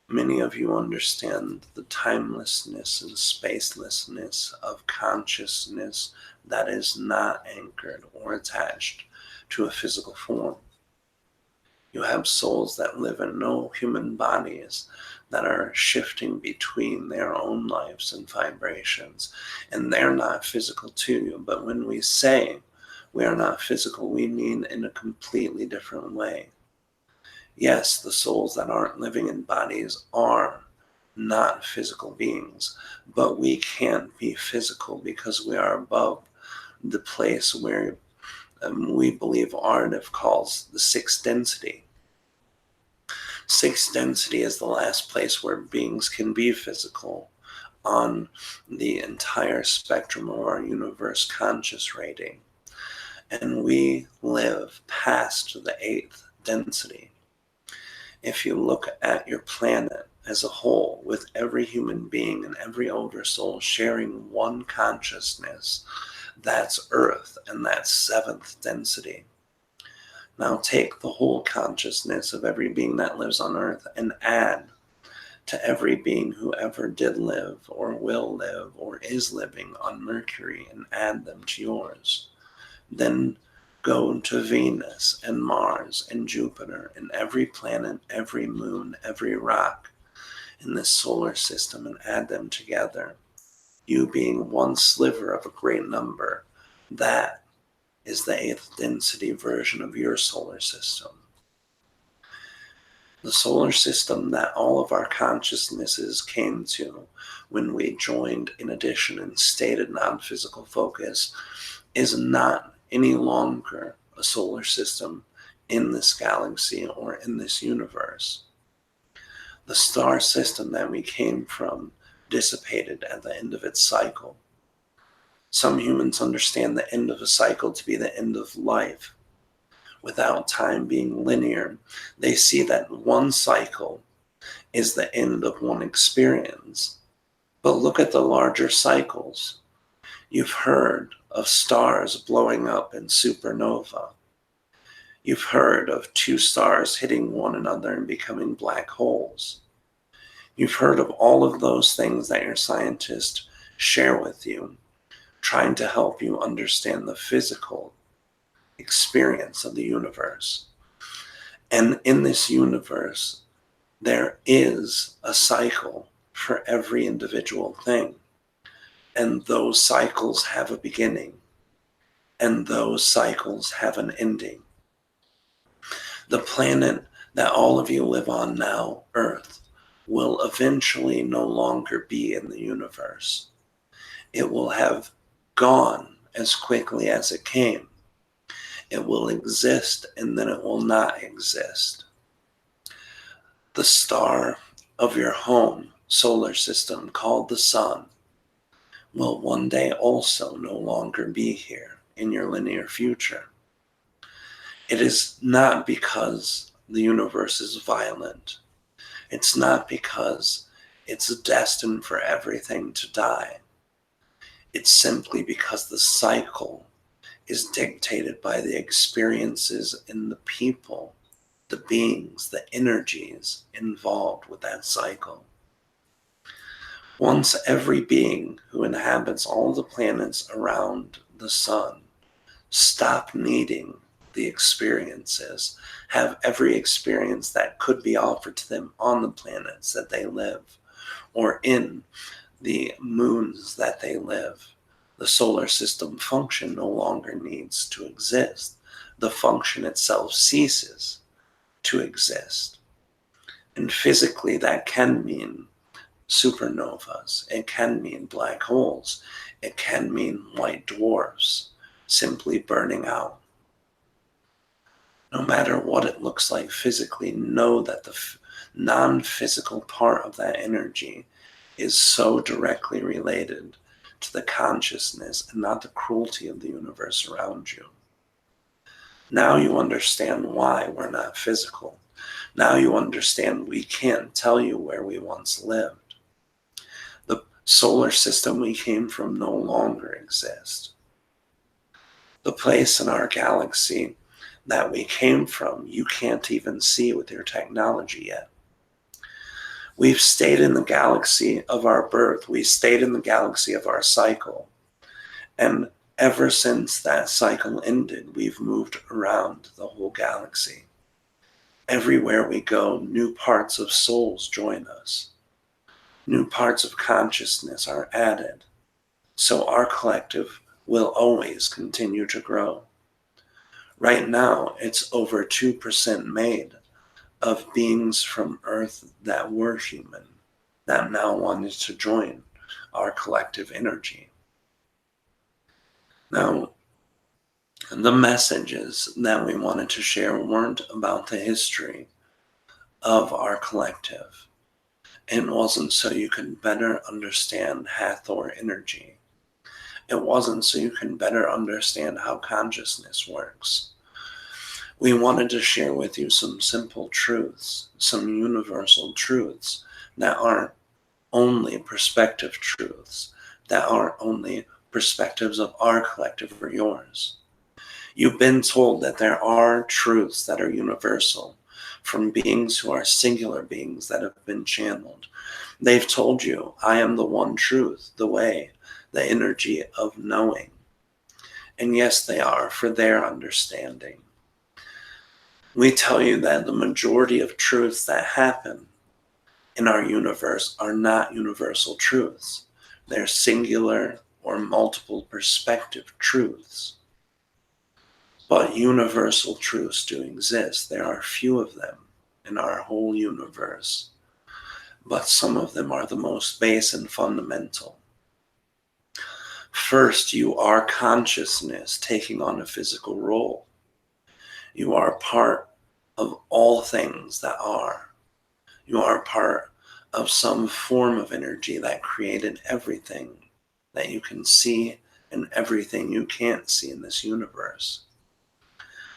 many of you understand the timelessness and spacelessness of consciousness that is not anchored or attached to a physical form. You have souls that live in no human bodies that are shifting between their own lives and vibrations, and they're not physical to you. But when we say we are not physical, we mean in a completely different way. Yes, the souls that aren't living in bodies are not physical beings, but we can't be physical because we are above the place where we believe Aridif calls the sixth density. Sixth density is the last place where beings can be physical on the entire spectrum of our universe conscious rating. And we live past the eighth density. If you look at your planet as a whole, with every human being and every older soul sharing one consciousness, that's Earth, and that's seventh density. Now take the whole consciousness of every being that lives on Earth and add to every being who ever did live or will live or is living on Mercury and add them to yours. Then go to Venus and Mars and Jupiter and every planet, every moon, every rock, in this solar system and add them together, you being one sliver of a great number, that is the 8th density version of your solar system. The solar system that all of our consciousnesses came to when we joined in addition and stated non-physical focus is not any longer a solar system in this galaxy or in this universe. The star system that we came from dissipated at the end of its cycle. Some humans understand the end of a cycle to be the end of life. Without time being linear, they see that one cycle is the end of one experience. But look at the larger cycles. You've heard of stars blowing up in supernova. You've heard of two stars hitting one another and becoming black holes. You've heard of all of those things that your scientists share with you, trying to help you understand the physical experience of the universe. And in this universe, there is a cycle for every individual thing. And those cycles have a beginning, and those cycles have an ending. The planet that all of you live on now, Earth, will eventually no longer be in the universe. It will have gone as quickly as it came. It will exist, and then it will not exist. The star of your home solar system, called the sun, will one day also no longer be here in your linear future. It is not because the universe is violent. It's not because it's destined for everything to die. It's simply because the cycle is dictated by the experiences in the people, the beings, the energies involved with that cycle. Once every being who inhabits all the planets around the sun stop needing the experiences, have every experience that could be offered to them on the planets that they live, or in the moons that they live, the solar system function no longer needs to exist. The function itself ceases to exist. And physically, that can mean supernovas. It can mean black holes. It can mean white dwarfs simply burning out. No matter what it looks like physically, know that the non-physical part of that energy is so directly related to the consciousness and not the cruelty of the universe around you. Now you understand why we're not physical. Now you understand we can't tell you where we once lived. The solar system we came from no longer exists. The place in our galaxy that we came from, you can't even see with your technology yet. We've stayed in the galaxy of our birth. We stayed in the galaxy of our cycle. And ever since that cycle ended, we've moved around the whole galaxy. Everywhere we go, new parts of souls join us. New parts of consciousness are added. So our collective will always continue to grow. Right now, it's over 2% made of beings from Earth that were human, that now wanted to join our collective energy. Now, the messages that we wanted to share weren't about the history of our collective. It wasn't so you could better understand Hathor energy. It wasn't so you can better understand how consciousness works. We wanted to share with you some simple truths, some universal truths that aren't only perspective truths, that aren't only perspectives of our collective or yours. You've been told that there are truths that are universal from beings who are singular beings that have been channeled. They've told you, I am the one truth, the way, the energy of knowing. And yes, they are for their understanding. We tell you that the majority of truths that happen in our universe are not universal truths. They're singular or multiple perspective truths. But universal truths do exist. There are few of them in our whole universe, but some of them are the most base and fundamental. First, you are consciousness taking on a physical role. You are part of all things that are. You are part of some form of energy that created everything that you can see and everything you can't see in this universe.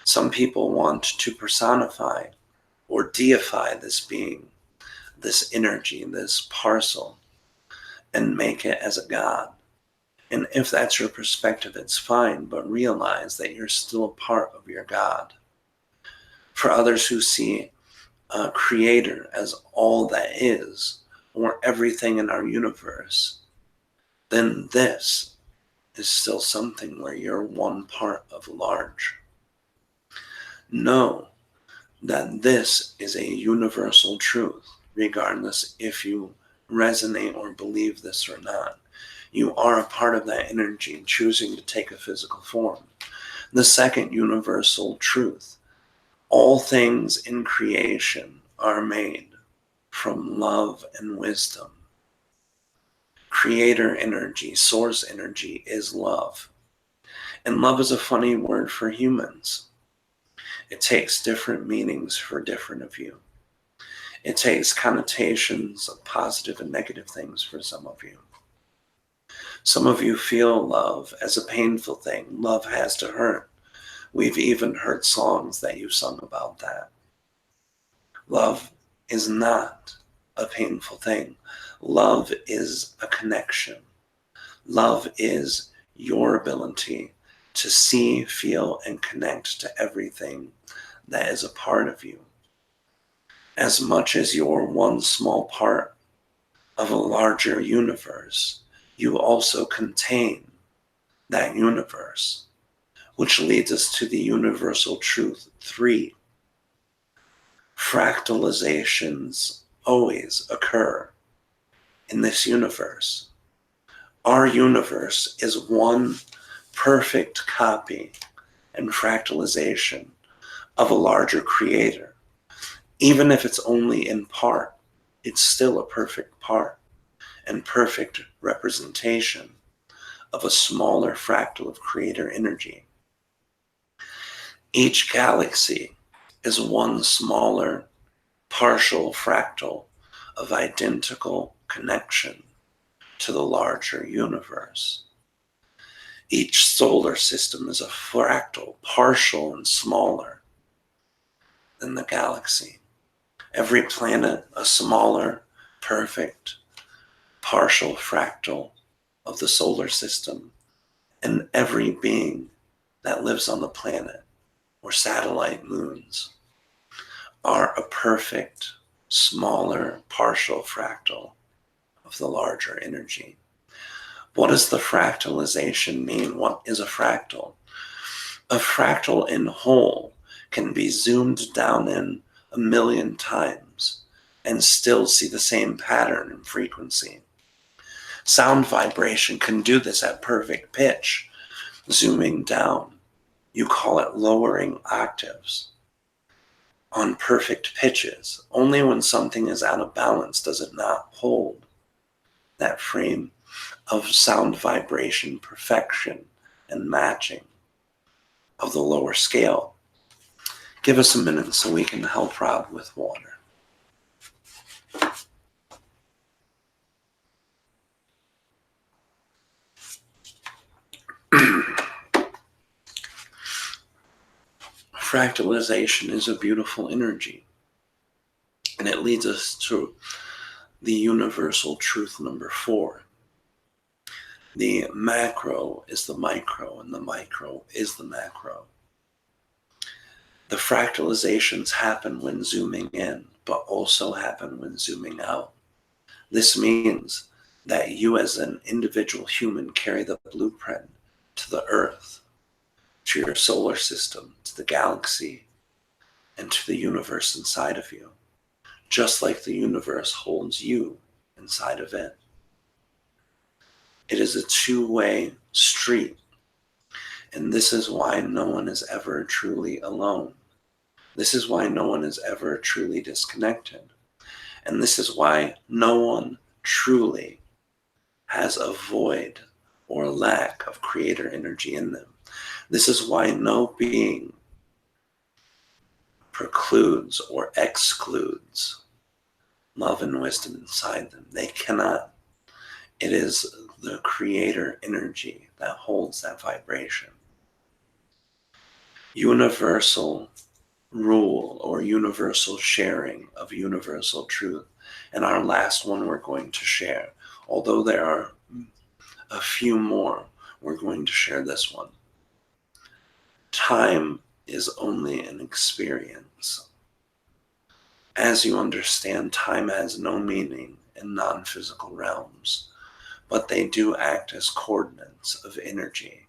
Some people want to personify or deify this being, this energy, this parcel, and make it as a god. And if that's your perspective, it's fine, but realize that you're still a part of your God. For others who see a creator as all that is, or everything in our universe, then this is still something where you're one part of large. Know that this is a universal truth, regardless if you resonate or believe this or not. You are a part of that energy choosing to take a physical form. The second universal truth: all things in creation are made from love and wisdom. Creator energy, source energy is love. And love is a funny word for humans. It takes different meanings for different of you. It takes connotations of positive and negative things for some of you. Some of you feel love as a painful thing. Love has to hurt. We've even heard songs that you've sung about that. Love is not a painful thing. Love is a connection. Love is your ability to see, feel, and connect to everything that is a part of you. As much as you're one small part of a larger universe, you also contain that universe, which leads us to the universal truth 3. Fractalizations always occur in this universe. Our universe is one perfect copy and fractalization of a larger creator. Even if it's only in part, it's still a perfect part and perfect representation of a smaller fractal of creator energy. Each galaxy is one smaller partial fractal of identical connection to the larger universe. Each solar system is a fractal, partial and smaller than the galaxy. Every planet a smaller, perfect, partial fractal of the solar system, and every being that lives on the planet or satellite moons are a perfect, smaller, partial fractal of the larger energy. What does the fractalization mean? What is a fractal? A fractal in whole can be zoomed down in 1,000,000 times and still see the same pattern and frequency. Sound vibration can do this at perfect pitch, zooming down. You call it lowering octaves. On perfect pitches, only when something is out of balance does it not hold that frame of sound vibration perfection and matching of the lower scale. Give us a minute so we can help Rob with water. Fractalization is a beautiful energy, and it leads us to the universal truth number 4. The macro is the micro, and the micro is the macro. The fractalizations happen when zooming in, but also happen when zooming out. This means that you as an individual human carry the blueprint to the Earth, to your solar system, to the galaxy, and to the universe inside of you, just like the universe holds you inside of it. It is a two-way street, and this is why no one is ever truly alone. This is why no one is ever truly disconnected. And this is why no one truly has a void or lack of creator energy in them. This is why no being precludes or excludes love and wisdom inside them. They cannot. It is the creator energy that holds that vibration. Universal rule or universal sharing of universal truth. And our last one we're going to share, although there are a few more, we're going to share this one. Time is only an experience. As you understand, time has no meaning in non-physical realms, but they do act as coordinates of energy.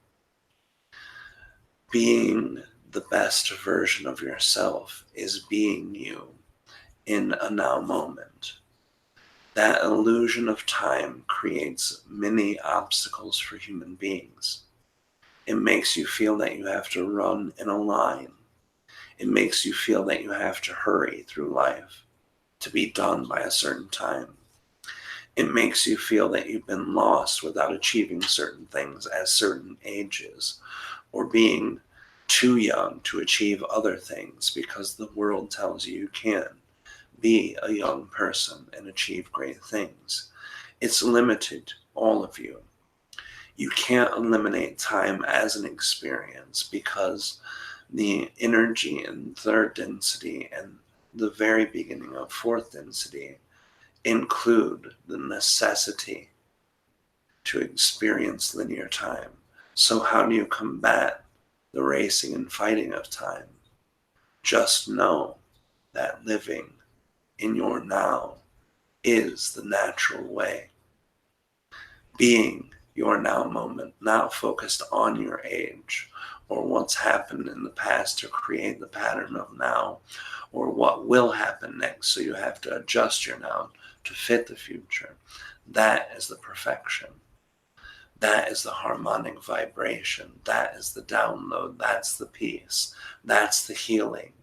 Being the best version of yourself is being you in a now moment. That illusion of time creates many obstacles for human beings. It makes you feel that you have to run in a line. It makes you feel that you have to hurry through life to be done by a certain time. It makes you feel that you've been lost without achieving certain things at certain ages, or being too young to achieve other things because the world tells you you can be a young person and achieve great things. It's limited all of you. You can't eliminate time as an experience because the energy in third density and the very beginning of fourth density include the necessity to experience linear time. So how do you combat the racing and fighting of time? Just know that living in your now is the natural way. Being your now moment, not focused on your age or what's happened in the past to create the pattern of now, or what will happen next, so you have to adjust your now to fit the future. That is the perfection. That is the harmonic vibration. That is the download. That's the peace. That's the healing.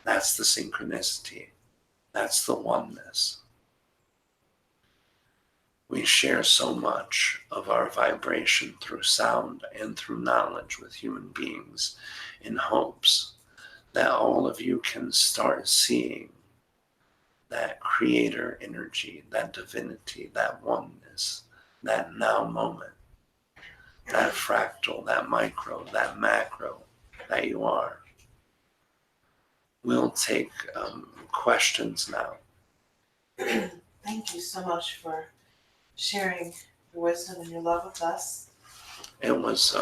That's the synchronicity. That's the oneness. We share so much of our vibration through sound and through knowledge with human beings in hopes that all of you can start seeing that creator energy, that divinity, that oneness, that now moment, that fractal, that micro, that macro that you are. We'll take questions now. Thank you so much for sharing your wisdom and your love with us. It was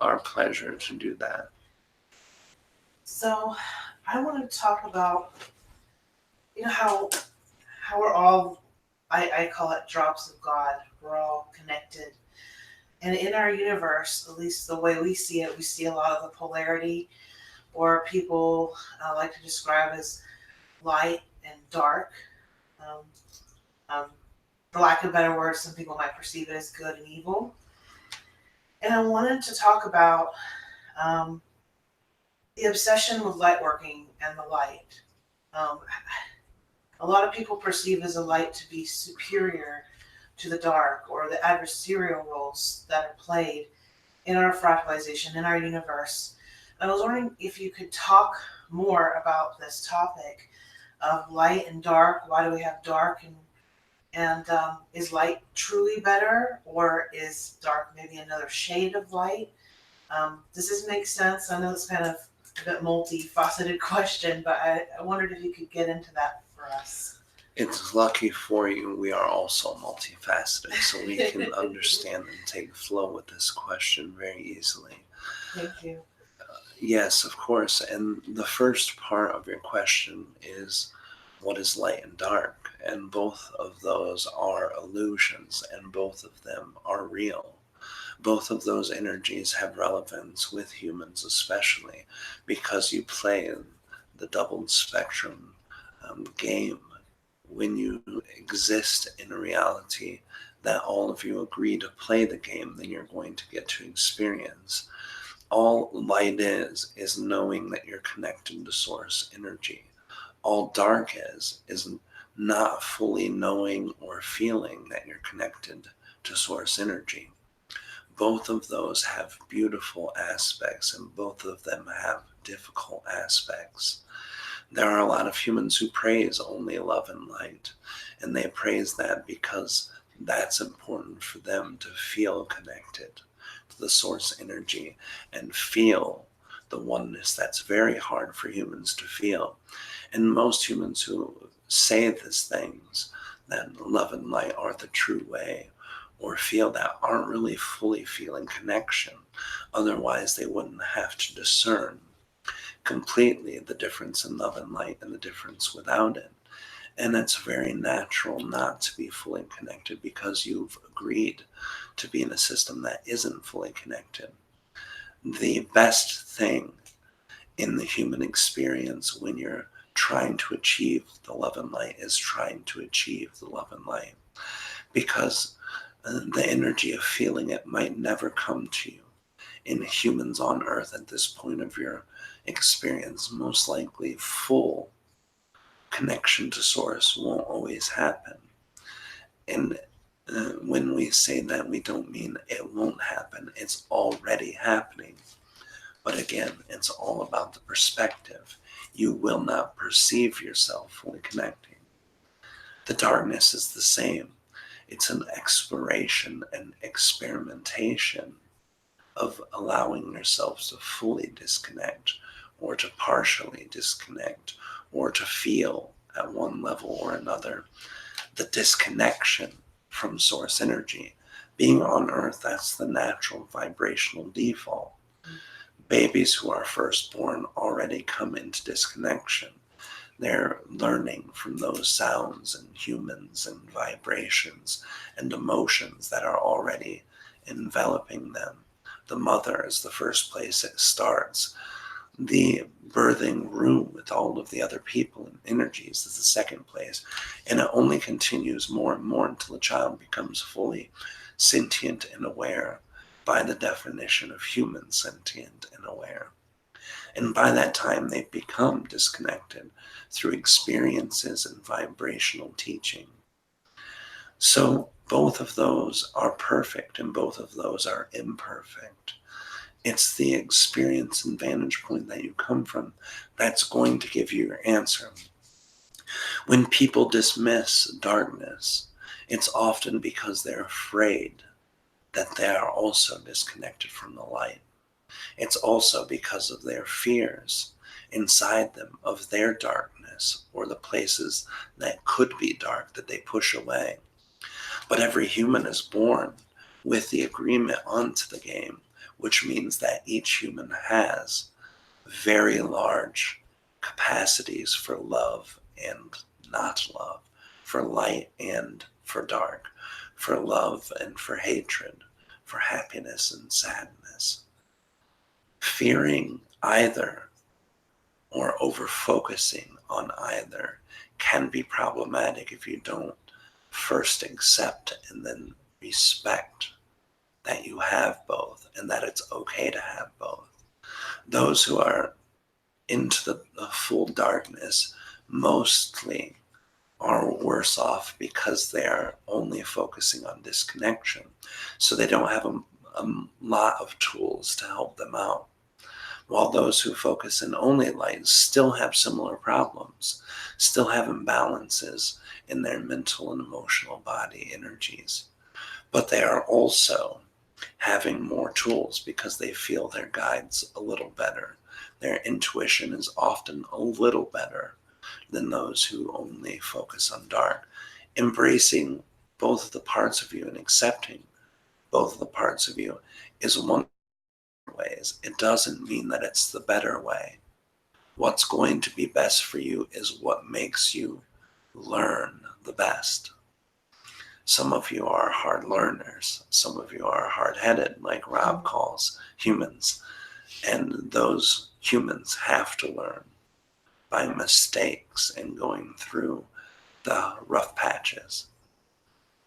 our pleasure to do that. So I want to talk about, how we're all, I call it drops of God. We're all connected. And in our universe, at least the way we see it, we see a lot of the polarity, or people like to describe as light and dark. For lack of better words, some people might perceive it as good and evil. And I wanted to talk about the obsession with light working and the light. A lot of people perceive as a light to be superior to the dark, or the adversarial roles that are played in our fractalization, in our universe. I was wondering if you could talk more about this topic of light and dark. Why do we have dark, and is light truly better, or is dark maybe another shade of light? Does this make sense? I know it's kind of a bit multifaceted question, but I wondered if you could get into that for us. It's lucky for you we are also multifaceted, so we can understand and take flow with this question very easily. Thank you. Yes, of course. And the first part of your question is, what is light and dark? And both of those are illusions, and both of them are real. Both of those energies have relevance with humans, especially because you play in the doubled spectrum game, when you exist in a reality that all of you agree to play the game, then you're going to get to experience. All light is knowing that you're connected to source energy. All dark is not fully knowing or feeling that you're connected to source energy. Both of those have beautiful aspects, and both of them have difficult aspects. There are a lot of humans who praise only love and light, and they praise that because that's important for them to feel connected to the source energy and feel the oneness that's very hard for humans to feel. And most humans who say these things, that love and light are the true way, or feel that, aren't really fully feeling connection. Otherwise, they wouldn't have to discern completely the difference in love and light and the difference without it. And it's very natural not to be fully connected because you've agreed to be in a system that isn't fully connected. The best thing in the human experience when you're trying to achieve the love and light is trying to achieve the love and light, because the energy of feeling it might never come to you. In humans on Earth at this point of your experience, most likely full connection to source won't always happen. And when we say that, we don't mean it won't happen. It's already happening. But again, it's all about the perspective. You will not perceive yourself fully connecting. The darkness is the same. It's an exploration and experimentation of allowing yourselves to fully disconnect, or to partially disconnect, or to feel at one level or another the disconnection from source energy. Being on Earth, that's the natural vibrational default. Babies who are first born already come into disconnection. They're learning from those sounds and humans and vibrations and emotions that are already enveloping them. The mother is the first place it starts. The birthing room with all of the other people and energies is the second place. And it only continues more and more until the child becomes fully sentient and aware, by the definition of human sentient and aware. And by that time, they've become disconnected through experiences and vibrational teaching. So both of those are perfect and both of those are imperfect. It's the experience and vantage point that you come from that's going to give you your answer. When people dismiss darkness, it's often because they're afraid that they are also disconnected from the light. It's also because of their fears inside them of their darkness, or the places that could be dark that they push away. But every human is born with the agreement onto the game, which means that each human has very large capacities for love and not love, for light and for dark, for love and for hatred, for happiness and sadness. Fearing either or over-focusing on either can be problematic if you don't first accept and then respect that you have both and that it's okay to have both. Those who are into the full darkness mostly are worse off because they are only focusing on disconnection. So they don't have a lot of tools to help them out. While those who focus in only light still have similar problems, still have imbalances in their mental and emotional body energies. But they are also having more tools because they feel their guides a little better. Their intuition is often a little better than those who only focus on dark. Embracing both of the parts of you and accepting both of the parts of you is one of the ways. It doesn't mean that it's the better way. What's going to be best for you is what makes you learn the best. Some of you are hard learners. Some of you are hard-headed, like Rob calls humans. And those humans have to learn. by mistakes and going through the rough patches.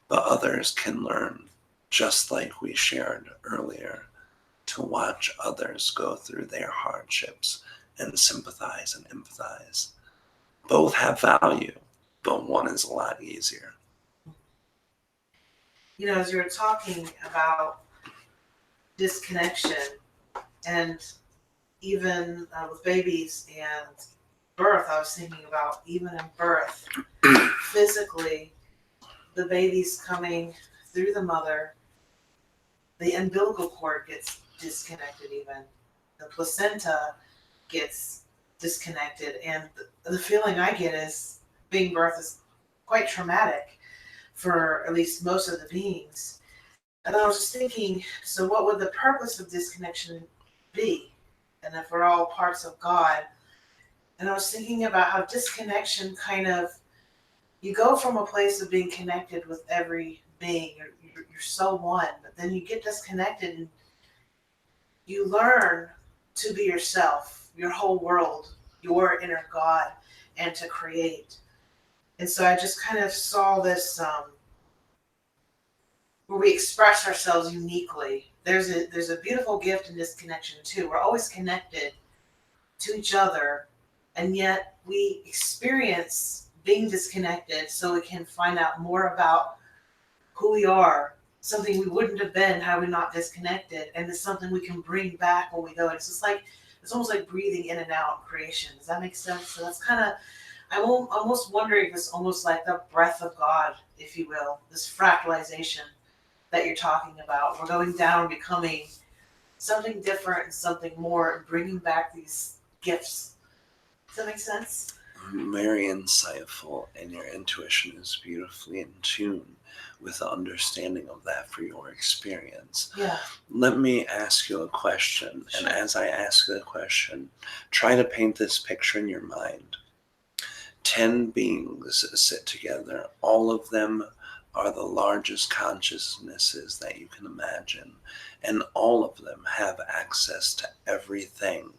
But others can learn, just like we shared earlier, to watch others go through their hardships and sympathize and empathize. Both have value, but one is a lot easier. You know, as you were talking about disconnection, and even with babies and birth, I was thinking about even in birth, physically, the baby's coming through the mother, the umbilical cord gets disconnected even. The placenta gets disconnected, and the feeling I get is being birthed is quite traumatic for at least most of the beings. And I was just thinking, so what would the purpose of disconnection be? And if we're all parts of God, and I was thinking about how disconnection kind of, you go from a place of being connected with every being, you're so one, but then you get disconnected and you learn to be yourself, your whole world, your inner God, and to create. And so I just kind of saw this where we express ourselves uniquely. There's a beautiful gift in this connection too. We're always connected to each other, and yet we experience being disconnected so we can find out more about who we are, something we wouldn't have been had we not disconnected, and it's something we can bring back when we go. It's just like, it's almost like breathing in and out creation. Does that make sense? So that's kind of, I'm almost wondering if it's almost like the breath of God, if you will, this fractalization that you're talking about. We're going down, becoming something different and something more, and bringing back these gifts. Does that make sense? Very insightful, and your intuition is beautifully in tune with the understanding of that for your experience. Yeah. Let me ask you a question, Sure. and as I ask the question, try to paint this picture in your mind. 10 beings sit together. All of them are the largest consciousnesses that you can imagine, and all of them have access to everything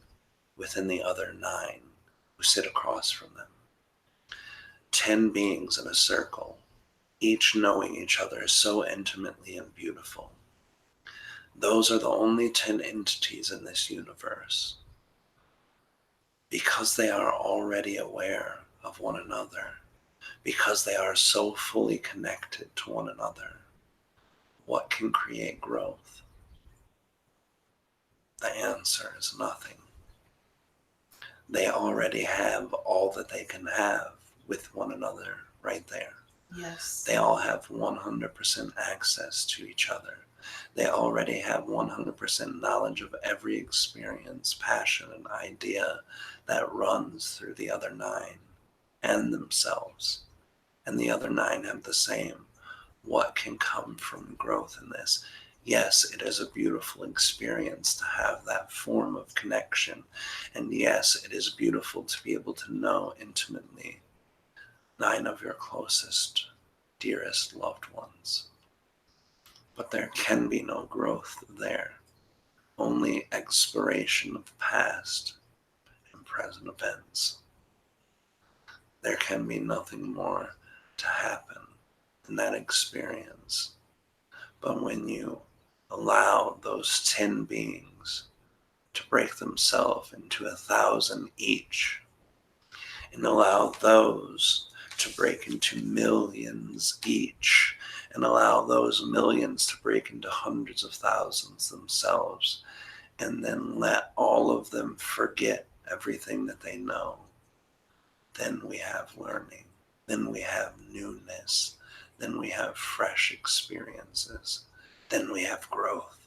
within the other 9 who sit across from them. 10 beings in a circle, each knowing each other so intimately and beautiful. Those are the only 10 entities in this universe. Because they are already aware of one another, because they are so fully connected to one another, what can create growth? The answer is nothing. They already have all that they can have with one another right there. Yes. They all have 100% access to each other. They already have 100% knowledge of every experience, passion, and idea that runs through the other 9 and themselves. And the other 9 have the same. What can come from growth in this? Yes, it is a beautiful experience to have that form of connection. And yes, it is beautiful to be able to know intimately 9 of your closest, dearest loved ones. But there can be no growth there, only exploration of past and present events. There can be nothing more to happen in that experience. But when you allow those 10 beings to break themselves into 1,000 each, and allow those to break into millions each, and allow those millions to break into hundreds of thousands themselves, and then let all of them forget everything that they know, then we have learning, then we have newness, then we have fresh experiences, then we have growth.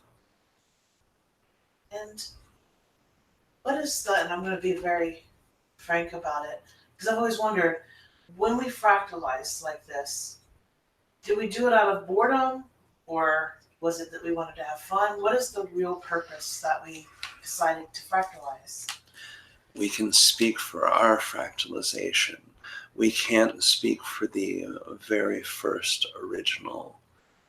And what is the, and I'm going to be very frank about it, because I've always wondered, when we fractalize like this, do we do it out of boredom, or was it that we wanted to have fun? What is the real purpose that we decided to fractalize? We can speak for our fractalization. We can't speak for the very first original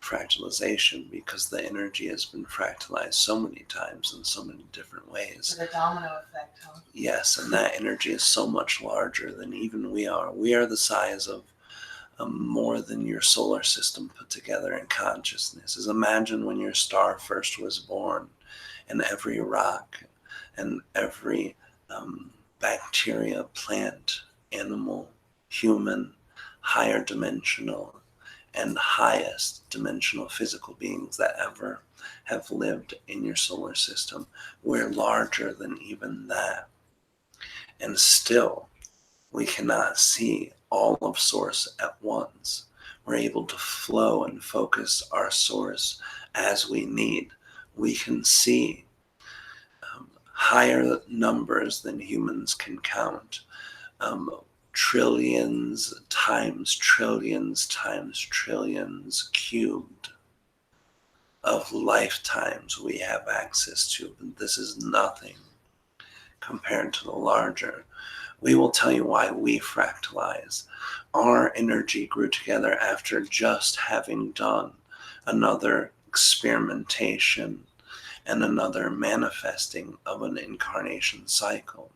fractalization, because the energy has been fractalized so many times in so many different ways. The domino effect, huh? Yes, and that energy is so much larger than even we are. We are the size of more than your solar system put together in consciousness. Is imagine when your star first was born, and every rock and every bacteria, plant, animal, human, higher dimensional, and highest dimensional physical beings that ever have lived in your solar system. We're larger than even that. And still, we cannot see all of Source at once. We're able to flow and focus our Source as we need. We can see higher numbers than humans can count. Trillions times trillions times trillions cubed of lifetimes we have access to. But this is nothing compared to the larger. We will tell you why we fractalize. Our energy grew together after just having done another experimentation and another manifesting of an incarnation cycle.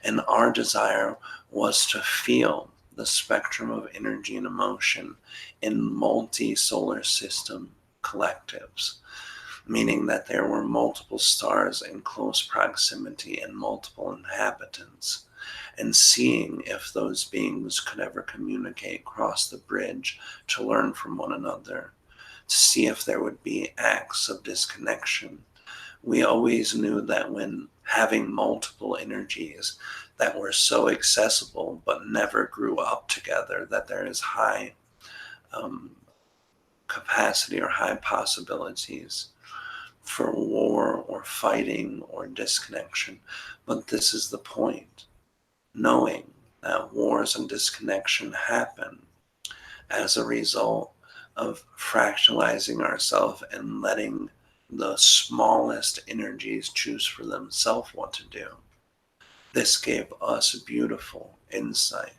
And our desire was to feel the spectrum of energy and emotion in multi-solar system collectives, meaning that there were multiple stars in close proximity and multiple inhabitants, and seeing if those beings could ever communicate, cross the bridge to learn from one another, to see if there would be acts of disconnection. We always knew that when having multiple energies that were so accessible but never grew up together, that there is high capacity or high possibilities for war or fighting or disconnection. But this is the point. Knowing that wars and disconnection happen as a result of fractalizing ourselves and letting the smallest energies choose for themselves what to do. This gave us beautiful insight.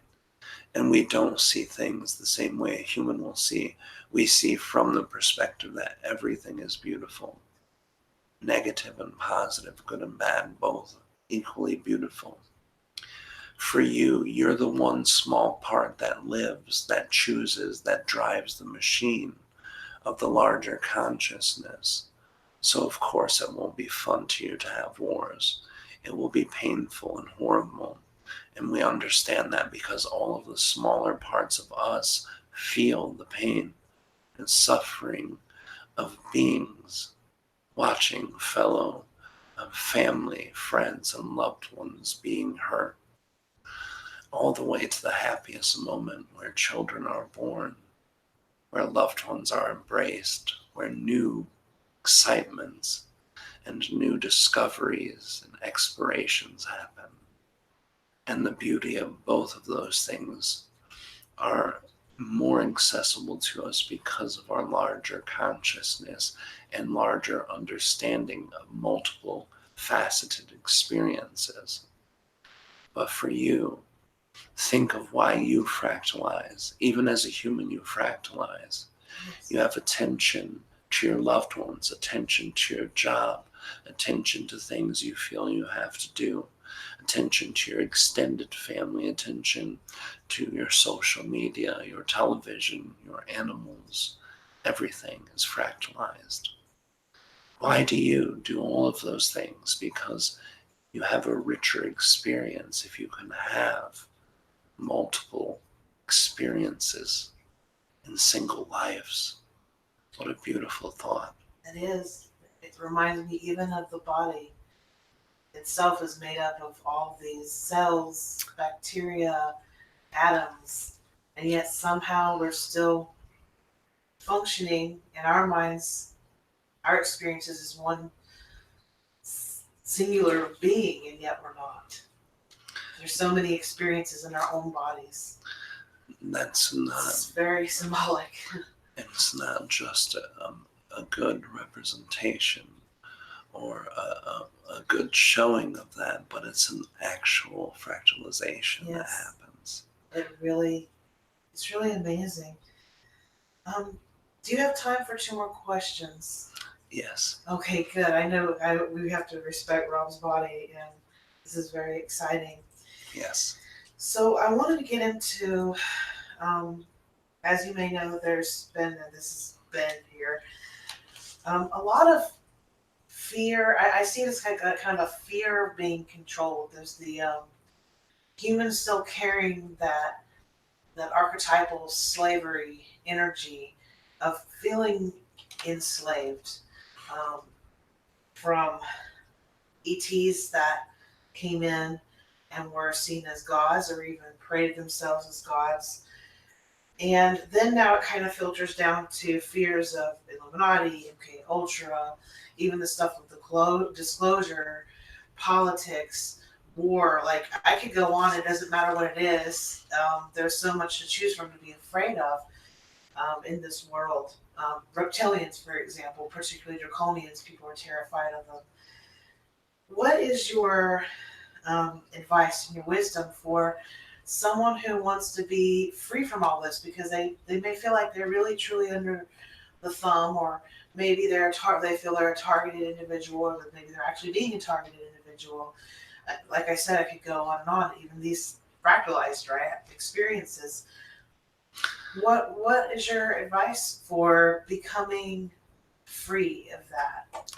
And we don't see things the same way a human will see. We see from the perspective that everything is beautiful. Negative and positive, good and bad, both equally beautiful. For you, you're the one small part that lives, that chooses, that drives the machine of the larger consciousness. So of course it won't be fun to you to have wars. It will be painful and horrible. And we understand that because all of the smaller parts of us feel the pain and suffering of beings watching fellow family, friends, and loved ones being hurt. All the way to the happiest moment where children are born, where loved ones are embraced, where new excitements and new discoveries and explorations happen. And the beauty of both of those things are more accessible to us because of our larger consciousness and larger understanding of multiple faceted experiences. But for you, think of why you fractalize. Even as a human, you fractalize. You have attention to your loved ones, attention to your job, attention to things you feel you have to do, attention to your extended family, attention to your social media, your television, your animals. Everything is fractalized. Why do you do all of those things? Because you have a richer experience if you can have multiple experiences in single lives. What a beautiful thought. It is. It reminds me even of the body itself is made up of all these cells, bacteria, atoms, and yet somehow we're still functioning in our minds, our experiences as one singular being, and yet we're not. There's so many experiences in our own bodies. That's not. It's very symbolic. It's not just a good representation or a good showing of that, but it's an actual fractalization that happens. It's really amazing. Do you have time for 2 more questions? Yes. Okay, good. I know we have to respect Rob's body, and this is very exciting. Yes. So I wanted to get into, as you may know, there's been, and this has been here, a lot of fear. I see this like a kind of a fear of being controlled. There's the humans still carrying that archetypal slavery energy of feeling enslaved, um, from ETs that came in and were seen as gods or even paraded themselves as gods. And then now it kind of filters down to fears of Illuminati, MK Ultra, even the stuff with the disclosure, politics, war. Like I could go on. It doesn't matter what it is. There's so much to choose from to be afraid of in this world. Reptilians, for example, particularly draconians, people are terrified of them. What is your advice and your wisdom for someone who wants to be free from all this, because they may feel like they're really truly under the thumb, or maybe they feel they're a targeted individual, or maybe they're actually being a targeted individual. Like I said, I could go on and on. Even these fractalized, right, experiences. What is your advice for becoming free of that?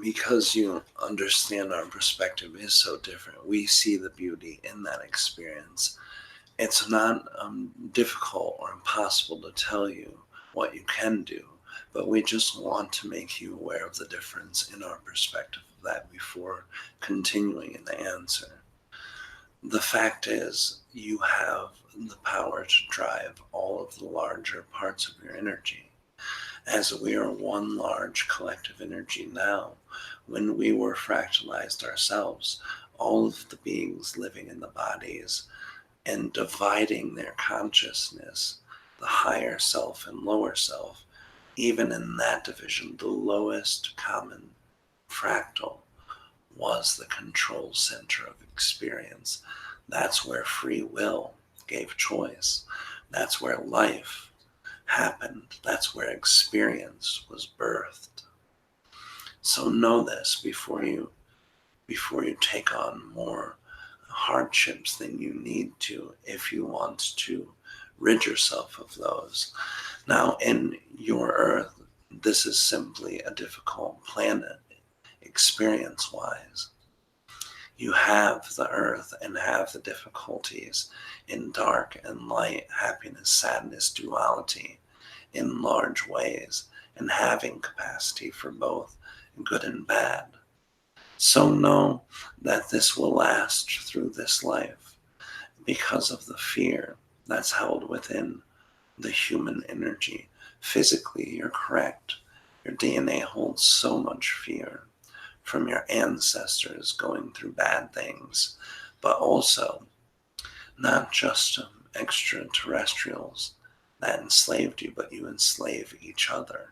Because you understand our perspective is so different, we see the beauty in that experience. It's not difficult or impossible to tell you what you can do, but we just want to make you aware of the difference in our perspective of that before continuing in the answer. The fact is, you have the power to drive all of the larger parts of your energy. As we are one large collective energy now, when we were fractalized ourselves, all of the beings living in the bodies and dividing their consciousness, the higher self and lower self, even in that division, the lowest common fractal was the control center of experience. That's where free will gave choice. That's where life happened. That's where experience was birthed. So know this before you take on more hardships than you need to, if you want to rid yourself of those. Now, in your Earth, this is simply a difficult planet experience-wise. You have the Earth and have the difficulties in dark and light, happiness, sadness, duality in large ways, and having capacity for both good and bad. So know that this will last through this life because of the fear that's held within the human energy. Physically, you're correct. Your DNA holds so much fear from your ancestors going through bad things, but also not just extraterrestrials that enslaved you, but you enslave each other,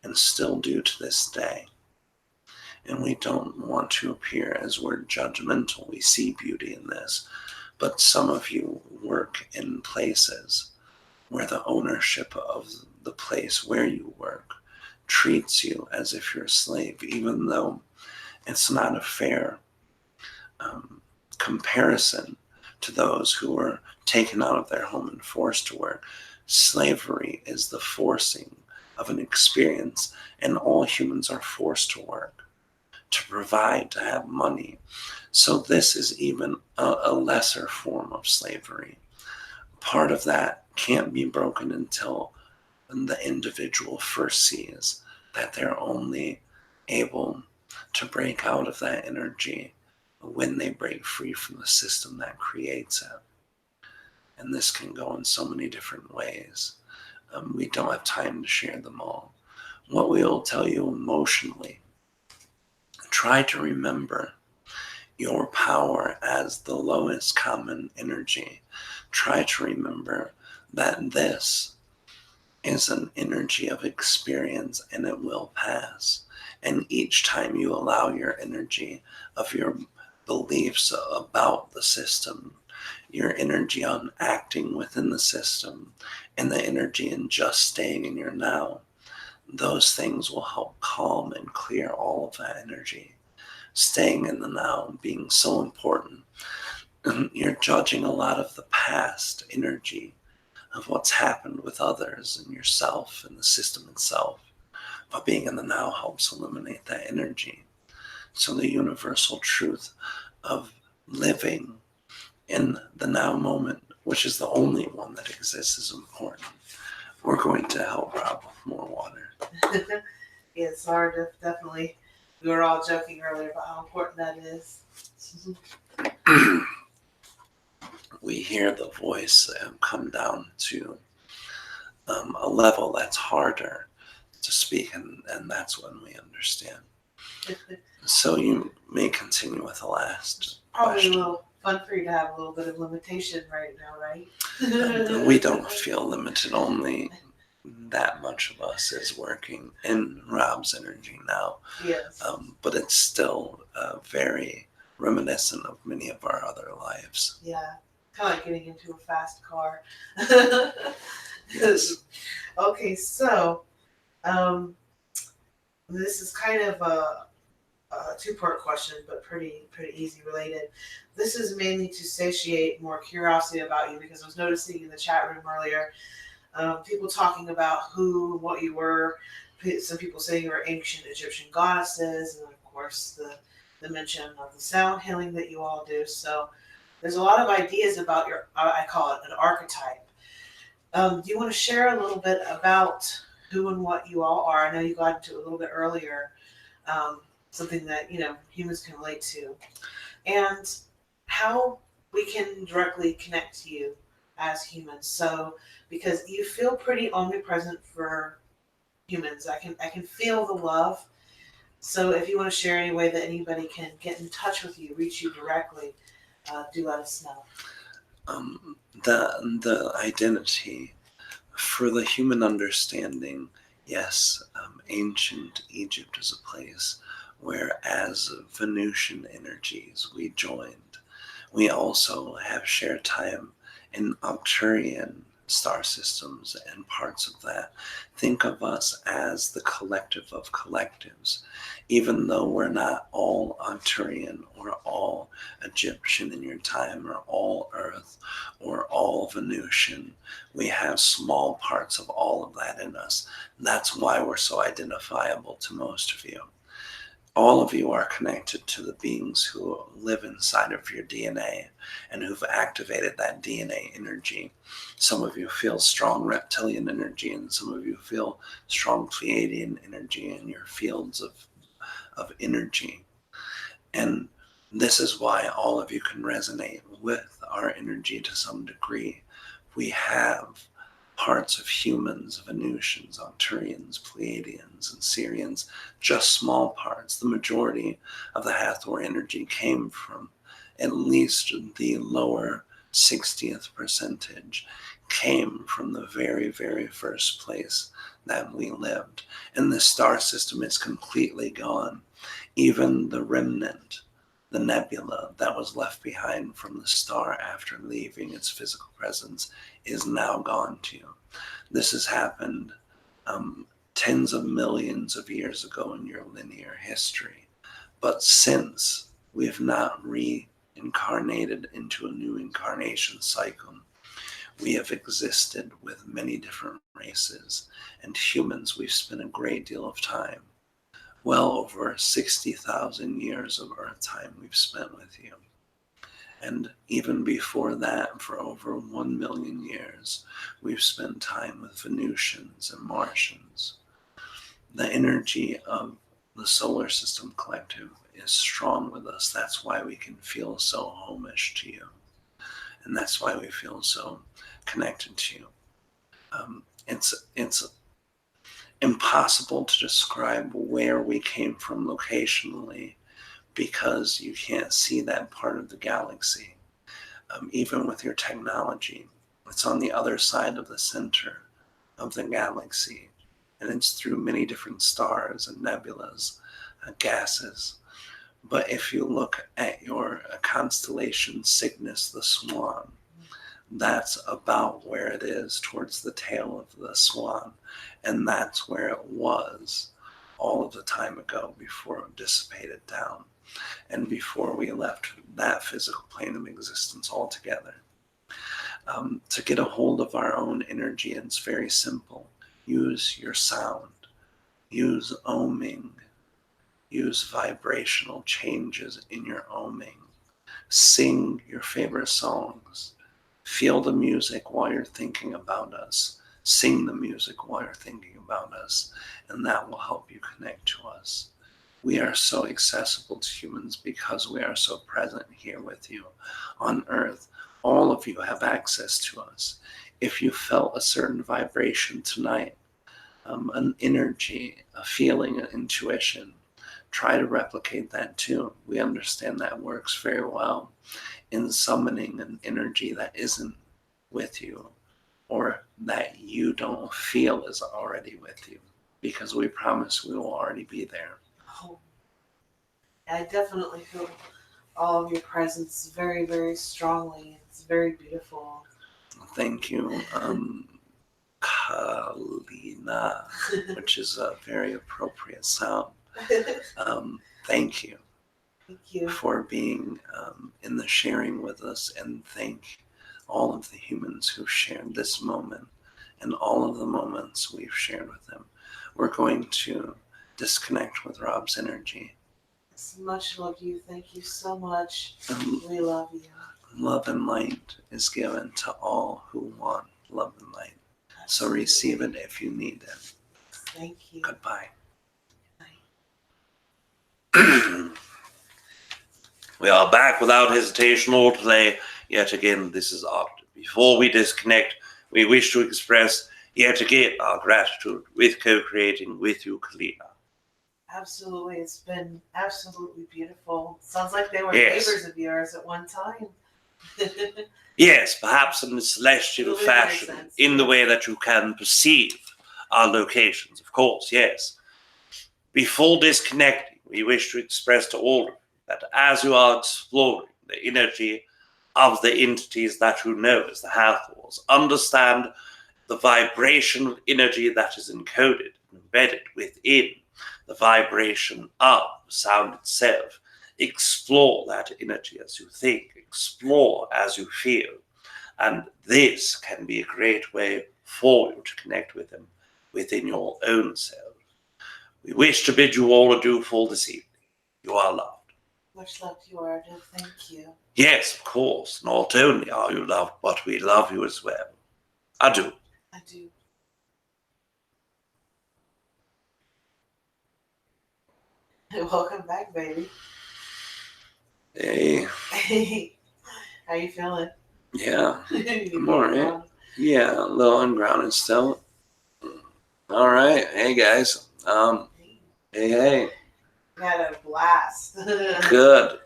and still do to this day. And we don't want to appear as we're judgmental. We see beauty in this, but some of you work in places where the ownership of the place where you work treats you as if you're a slave, even though it's not a fair comparison to those who are taken out of their home and forced to work. Slavery is the forcing of an experience, and all humans are forced to work, to provide, to have money. So this is even a lesser form of slavery. Part of that can't be broken until the individual first sees that they're only able to break out of that energy when they break free from the system that creates it. And this can go in so many different ways. We don't have time to share them all. What we will tell you emotionally, try to remember your power as the lowest common energy. Try to remember that this is an energy of experience and it will pass. And each time you allow your energy of your beliefs about the system, your energy on acting within the system, and the energy in just staying in your now. Those things will help calm and clear all of that energy. Staying in the now being so important. You're judging a lot of the past energy of what's happened with others and yourself and the system itself. But being in the now helps eliminate that energy. So the universal truth of living in the now moment, which is the only one that exists, is important. We're going to help Rob with more water. Yes, Aridif, definitely. We were all joking earlier about how important that is. We hear the voice come down to a level that's harder to speak, and that's when we understand. So you may continue with the last Probably question. a little fun for you to have a little bit of limitation right now, right? We don't feel limited. Only that much of us is working in Rob's energy now. Yes. But it's still very reminiscent of many of our other lives. Yeah. Kind of like getting into a fast car. Yes. Okay, so this is kind of a two-part question, but pretty easy related. This is mainly to satiate more curiosity about you, because I was noticing in the chat room earlier, people talking about who, what you were. Some people saying you were ancient Egyptian goddesses, and of course the mention of the sound healing that you all do. So there's a lot of ideas about your, I call it an archetype. Do you want to share a little bit about who and what you all are? I know you got into it a little bit earlier. Something that humans can relate to, and how we can directly connect to you as humans. So because you feel pretty omnipresent for humans, I can feel the love. So if you want to share any way that anybody can get in touch with you, reach you directly, do let us know. The identity for the human understanding, yes, ancient Egypt is a place where, as Venusian energies, we joined. We also have shared time in Arcturian star systems and parts of that. Think of us as the collective of collectives. Even though we're not all Arcturian or all Egyptian in your time or all Earth or all Venusian, we have small parts of all of that in us. That's why we're so identifiable to most of you. All of you are connected to the beings who live inside of your DNA and who've activated that DNA energy. Some of you feel strong reptilian energy, and some of you feel strong Pleaidian energy in your fields of energy. And this is why all of you can resonate with our energy to some degree. We have parts of humans, Venusians, Arcturians, Pleiadians, and Syrians, just small parts. The majority of the Hathor energy came from at least the lower 60th percentage, came from the very, very first place that we lived. And the star system is completely gone. Even the remnant, the nebula that was left behind from the star after leaving its physical presence, is now gone too. This has happened tens of millions of years ago in your linear history. But since we have not reincarnated into a new incarnation cycle, we have existed with many different races, and humans, we've spent a great deal of time. Well over 60,000 years of Earth time we've spent with you. And even before that, for over 1 million years, we've spent time with Venusians and Martians. The energy of the solar system collective is strong with us. That's why we can feel so homish to you. And that's why we feel so connected to you. It's impossible to describe where we came from locationally, because you can't see that part of the galaxy. Even with your technology, it's on the other side of the center of the galaxy, and it's through many different stars and nebulas, gases. But if you look at your constellation Cygnus, the swan, that's about where it is, towards the tail of the swan. And that's where it was all of the time ago before it dissipated down and before we left that physical plane of existence altogether. To get a hold of our own energy, it's very simple. Use your sound. Use oming. Use vibrational changes in your oming. Sing your favorite songs. Feel the music while you're thinking about us. Sing the music while you're thinking about us, and that will help you connect to us. We are so accessible to humans because we are so present here with you on Earth. All of you have access to us. If you felt a certain vibration tonight, an energy, a feeling, an intuition, try to replicate that too. We understand that works very well in summoning an energy that isn't with you or that you don't feel is already with you, because we promise we will already be there. Oh, I definitely feel all of your presence very, very strongly. It's very beautiful. Thank you, Kalina, which is a very appropriate sound. Thank you. Thank you For being in the sharing with us, and thank all of the humans who've shared this moment and all of the moments we've shared with them. We're going to disconnect with Rob's energy. Much love you. Thank you so much. We love you. Love and light is given to all who want love and light. So receive it if you need it. Thank you. Goodbye. Bye. We are back without hesitation or delay. Yet again, this is Art. Before we disconnect, we wish to express yet again our gratitude with co-creating with you, Kalina. Absolutely. It's been absolutely beautiful. Sounds like they were Yes. neighbors of yours at one time. Yes, perhaps in a celestial fashion, in the way that you can perceive our locations, of course, yes. Before disconnecting, we wish to express to all that as you are exploring the energy of the entities that you know as the Hathors, understand the vibration of energy that is encoded and embedded within the vibration of the sound itself. Explore that energy as you think, explore as you feel, and this can be a great way for you to connect with them within your own self. We wish to bid you all adieu for this evening. You are loved. Much love to you, Aridif. Thank you. Yes, of course. Not only are you loved, but we love you as well. Adieu. I do. Welcome back, baby. Hey. Hey. How you feeling? Yeah. I'm alright. Yeah, a little ungrounded still. All right. Hey, guys. Hey. We had a blast. Good.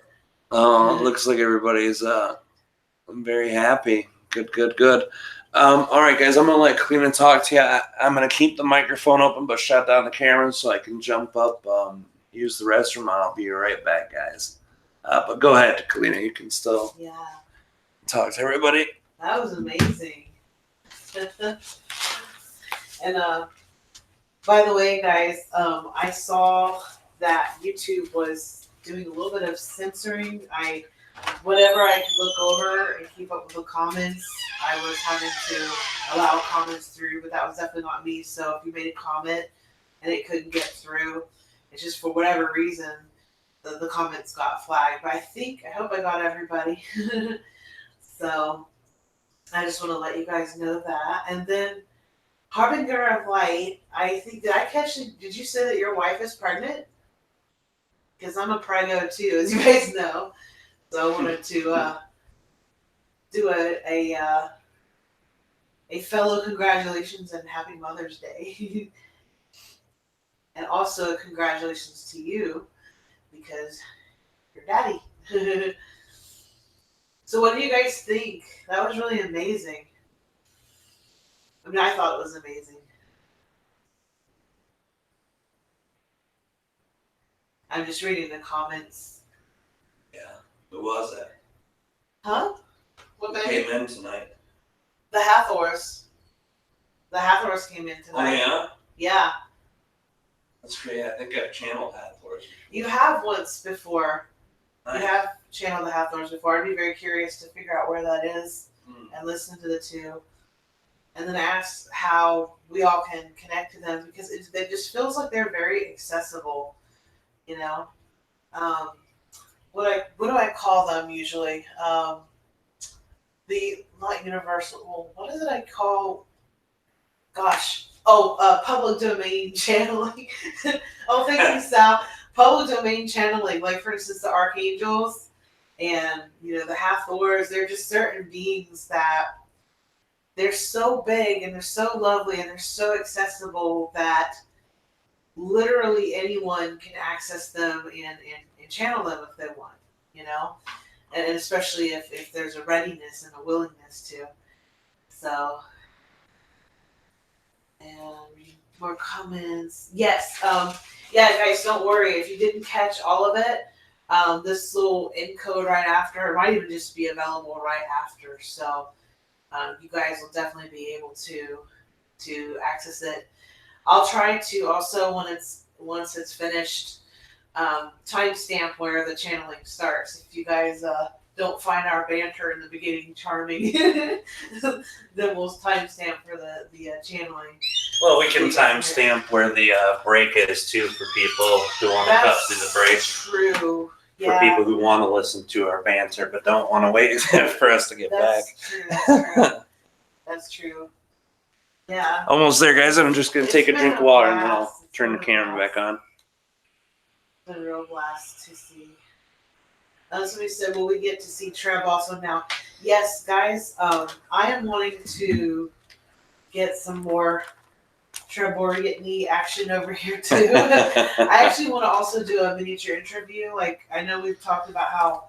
Oh, it looks like everybody's very happy. Good. All right, guys, I'm going to let Kalina talk to you. I'm going to keep the microphone open, but shut down the camera so I can jump up, use the restroom. I'll be right back, guys. But go ahead, Kalina. You can still talk to everybody. That was amazing. And by the way, guys, I saw that YouTube was doing a little bit of censoring. Whatever I could look over and keep up with the comments, I was having to allow comments through, but that was definitely not me. So if you made a comment and it couldn't get through, it's just for whatever reason, the comments got flagged. But I hope I got everybody. So I just want to let you guys know that. And then Harbinger of Light, did you say that your wife is pregnant? Because I'm a prego too, as you guys know. So I wanted to do a fellow congratulations and happy Mother's Day. And also congratulations to you, because you're daddy. So what do you guys think? That was really amazing. I mean, I thought it was amazing. I'm just reading the comments. Yeah. Who was it? Huh? What baby? Came in tonight. The Hathors. The Hathors came in Oh, tonight. yeah? Yeah. That's great. I think I've channeled Hathors. You have once before. Nice. You have channeled the Hathors before. I'd be very curious to figure out where that is and listen to the two. And then ask how we all can connect to them, because it just feels like they're very accessible, you know. What do I call them usually? The not universal. Well, what is it I call? Gosh. Oh, public domain channeling. Oh, thank you, Sal. Public domain channeling, like for instance, the archangels and the Hathors. They're just certain beings that they're so big and they're so lovely and they're so accessible that literally anyone can access them and channel them if they want, and especially if there's a readiness and a willingness to. So, and more comments. Yes. Yeah, guys, don't worry if you didn't catch all of it. This little encode right after, it might even just be available right after. So you guys will definitely be able to access it. I'll try to also, once it's finished, timestamp where the channeling starts. If you guys don't find our banter in the beginning charming, then we'll timestamp for the channeling. Well, we can timestamp where the break is too for people who want to cut through the break. True. For people who want to listen to our banter but don't want to wait for us to get back. That's true. That's true. Yeah. Almost there, guys. I'm just going to take a drink of water and then I'll turn the camera back on. It's been a real blast to see. Somebody said, will we get to see Treb also now? Yes, guys. I am wanting to get some more Treb Bor Yit NE action over here too. I actually want to also do a miniature interview. Like, I know we've talked about how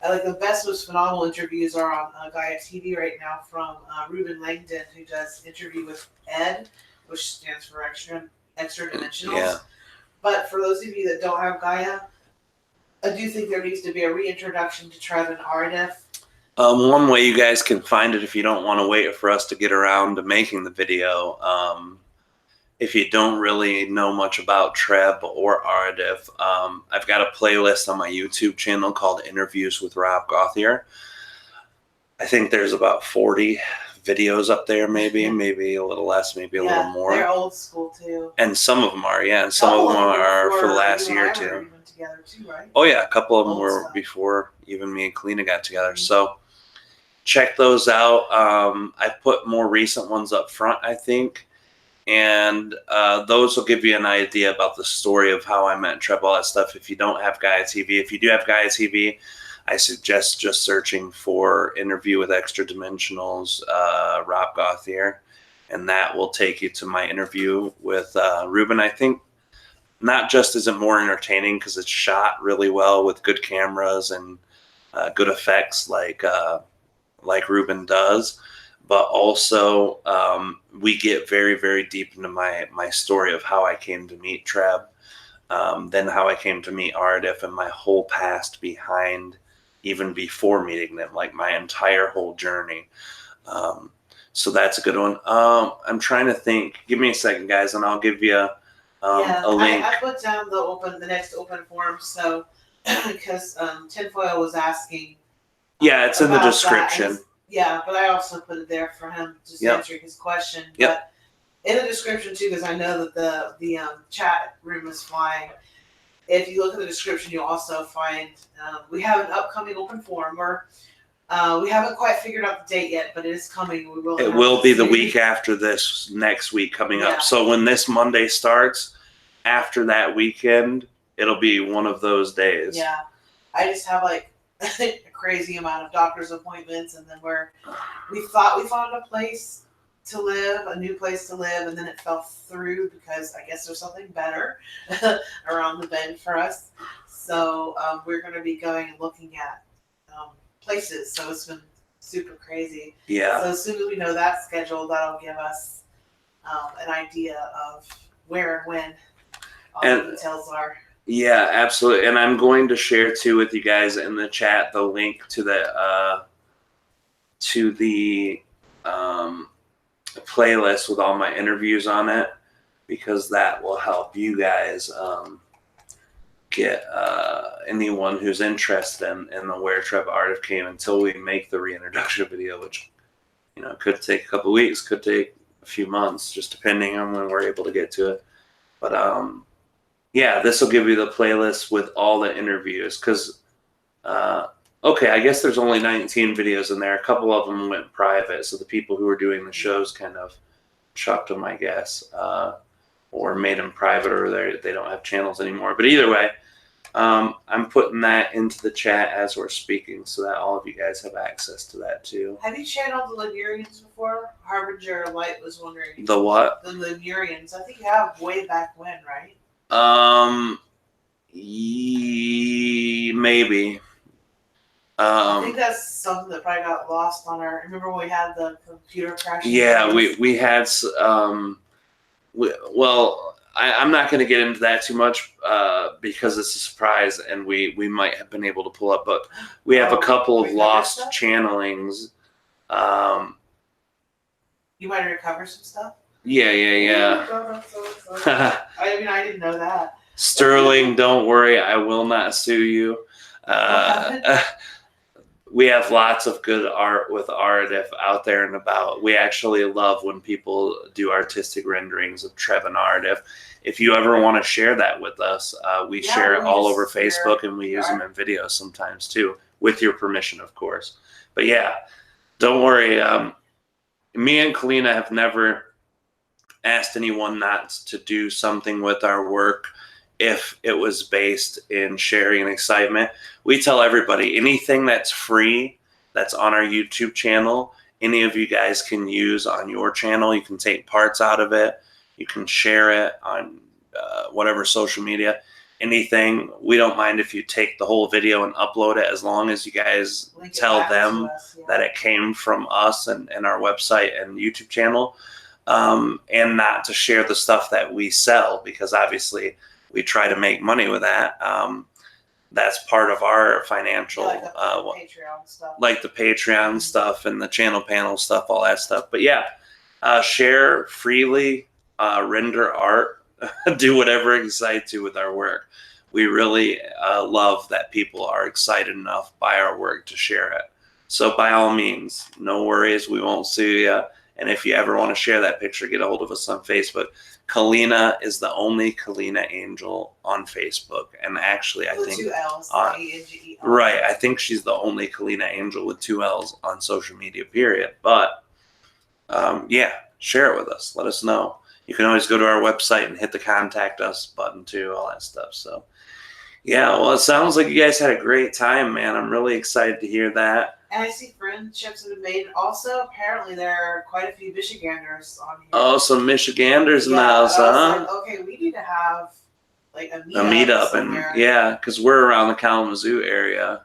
the best, most phenomenal interviews are on Gaia TV right now from Ruben Langdon, who does Interview with Ed, which stands for Extra Dimensionals. Yeah. But for those of you that don't have Gaia, I do think there needs to be a reintroduction to Treb and Aridif. One way you guys can find it, if you don't want to wait for us to get around to making the video, if you don't really know much about Treb or Aridif, I've got a playlist on my YouTube channel called Interviews with Rob Gauthier. I think there's about 40 videos up there, maybe a little less, maybe a little more. They're old school too. And some of them are, and some of them are for the last year or two. Even together too, right? Oh yeah, a couple of them were before even me and Kalina got together. Mm-hmm. So check those out. I put more recent ones up front, I think. And those will give you an idea about the story of how I met Treb, all that stuff. If you don't have Gaia TV, if you do have Gaia TV, I suggest just searching for Interview with Extra Dimensionals, Rob Gauthier, and that will take you to my interview with Ruben. I think not just is it more entertaining because it's shot really well with good cameras and good effects like Ruben does, but also we get very, very deep into my story of how I came to meet Treb, then how I came to meet Aridif, and my whole past behind, even before meeting them, like my entire whole journey. So that's a good one. I'm trying to think. Give me a second, guys, and I'll give you a link. I put down the next open forum, so because Tinfoil was asking. Yeah, it's in the description. Yeah, but I also put it there for him just answering his question. But in the description too, because I know that the chat room is flying. If you look at the description, you'll also find we have an upcoming open forum where we haven't quite figured out the date yet, but it is coming. It will be the week after this next week coming up. So when this Monday starts, after that weekend, it'll be one of those days. Yeah, I just have like a crazy amount of doctor's appointments, and then we thought we found a place to live, a new place to live, and then it fell through because I guess there's something better around the bend for us. So we're going to be going and looking at places. So it's been super crazy. Yeah. So as soon as we know that schedule, that'll give us an idea of where and when all the details are. Yeah, absolutely. And I'm going to share too with you guys in the chat the link to the playlist with all my interviews on it, because that will help you guys get anyone who's interested in the Where Treb Aridif came until we make the reintroduction video, which could take a couple weeks, could take a few months, just depending on when we're able to get to it. But yeah, this will give you the playlist with all the interviews, because okay, I guess there's only 19 videos in there. A couple of them went private, so the people who were doing the shows kind of chucked them, I guess, or made them private, or they don't have channels anymore. But either way, I'm putting that into the chat as we're speaking, so that all of you guys have access to that too. Have you channeled the Lemurians before? Harbinger Light was wondering. The what? The Lemurians. I think you have way back when, right? Maybe. I think that's something that probably got lost on our. Remember when we had the computer crash? Yeah, we had. Well, I'm not going to get into that too much because it's a surprise, and we might have been able to pull up, but we have a couple of lost channelings. You might recover some stuff. Yeah. I mean, I didn't know that. Sterling, don't worry, I will not sue you. We have lots of good art with Aridif out there and about. We actually love when people do artistic renderings of Treb and Aridif. If you ever want to share that with us, we share it all over Facebook, and we use them in videos sometimes too, with your permission, of course. But yeah, don't worry. Me and Kalina have never asked anyone not to do something with our work if it was based in sharing and excitement. We tell everybody anything that's free, that's on our YouTube channel, any of you guys can use on your channel. You can take parts out of it. You can share it on whatever social media, anything. We don't mind if you take the whole video and upload it, as long as you guys tell them that it came from us and our website and YouTube channel, and not to share the stuff that we sell, because obviously we try to make money with that. That's part of our financial, like the Patreon stuff. Like the Patreon stuff and the channel panel stuff, all that stuff. But yeah, share freely, render art, do whatever excites you with our work. We really love that people are excited enough by our work to share it. So by all means, no worries, we won't sue you. And if you ever want to share that picture, get a hold of us on Facebook. Kalina is the only Kalina Angell on Facebook, and actually, I think 2 L's, A-N-G-E-L. Right, I think she's the only Kalina Angell with 2 L's on social media. Period. But yeah, share it with us. Let us know. You can always go to our website and hit the contact us button too, all that stuff. So yeah, well, it sounds like you guys had a great time, man. I'm really excited to hear that. And I see friendships have been made. Also, apparently, there are quite a few Michiganders on here. Oh, some Michiganders in the house, huh? Like, okay, we need to have like a meetup, and yeah, because we're around the Kalamazoo area.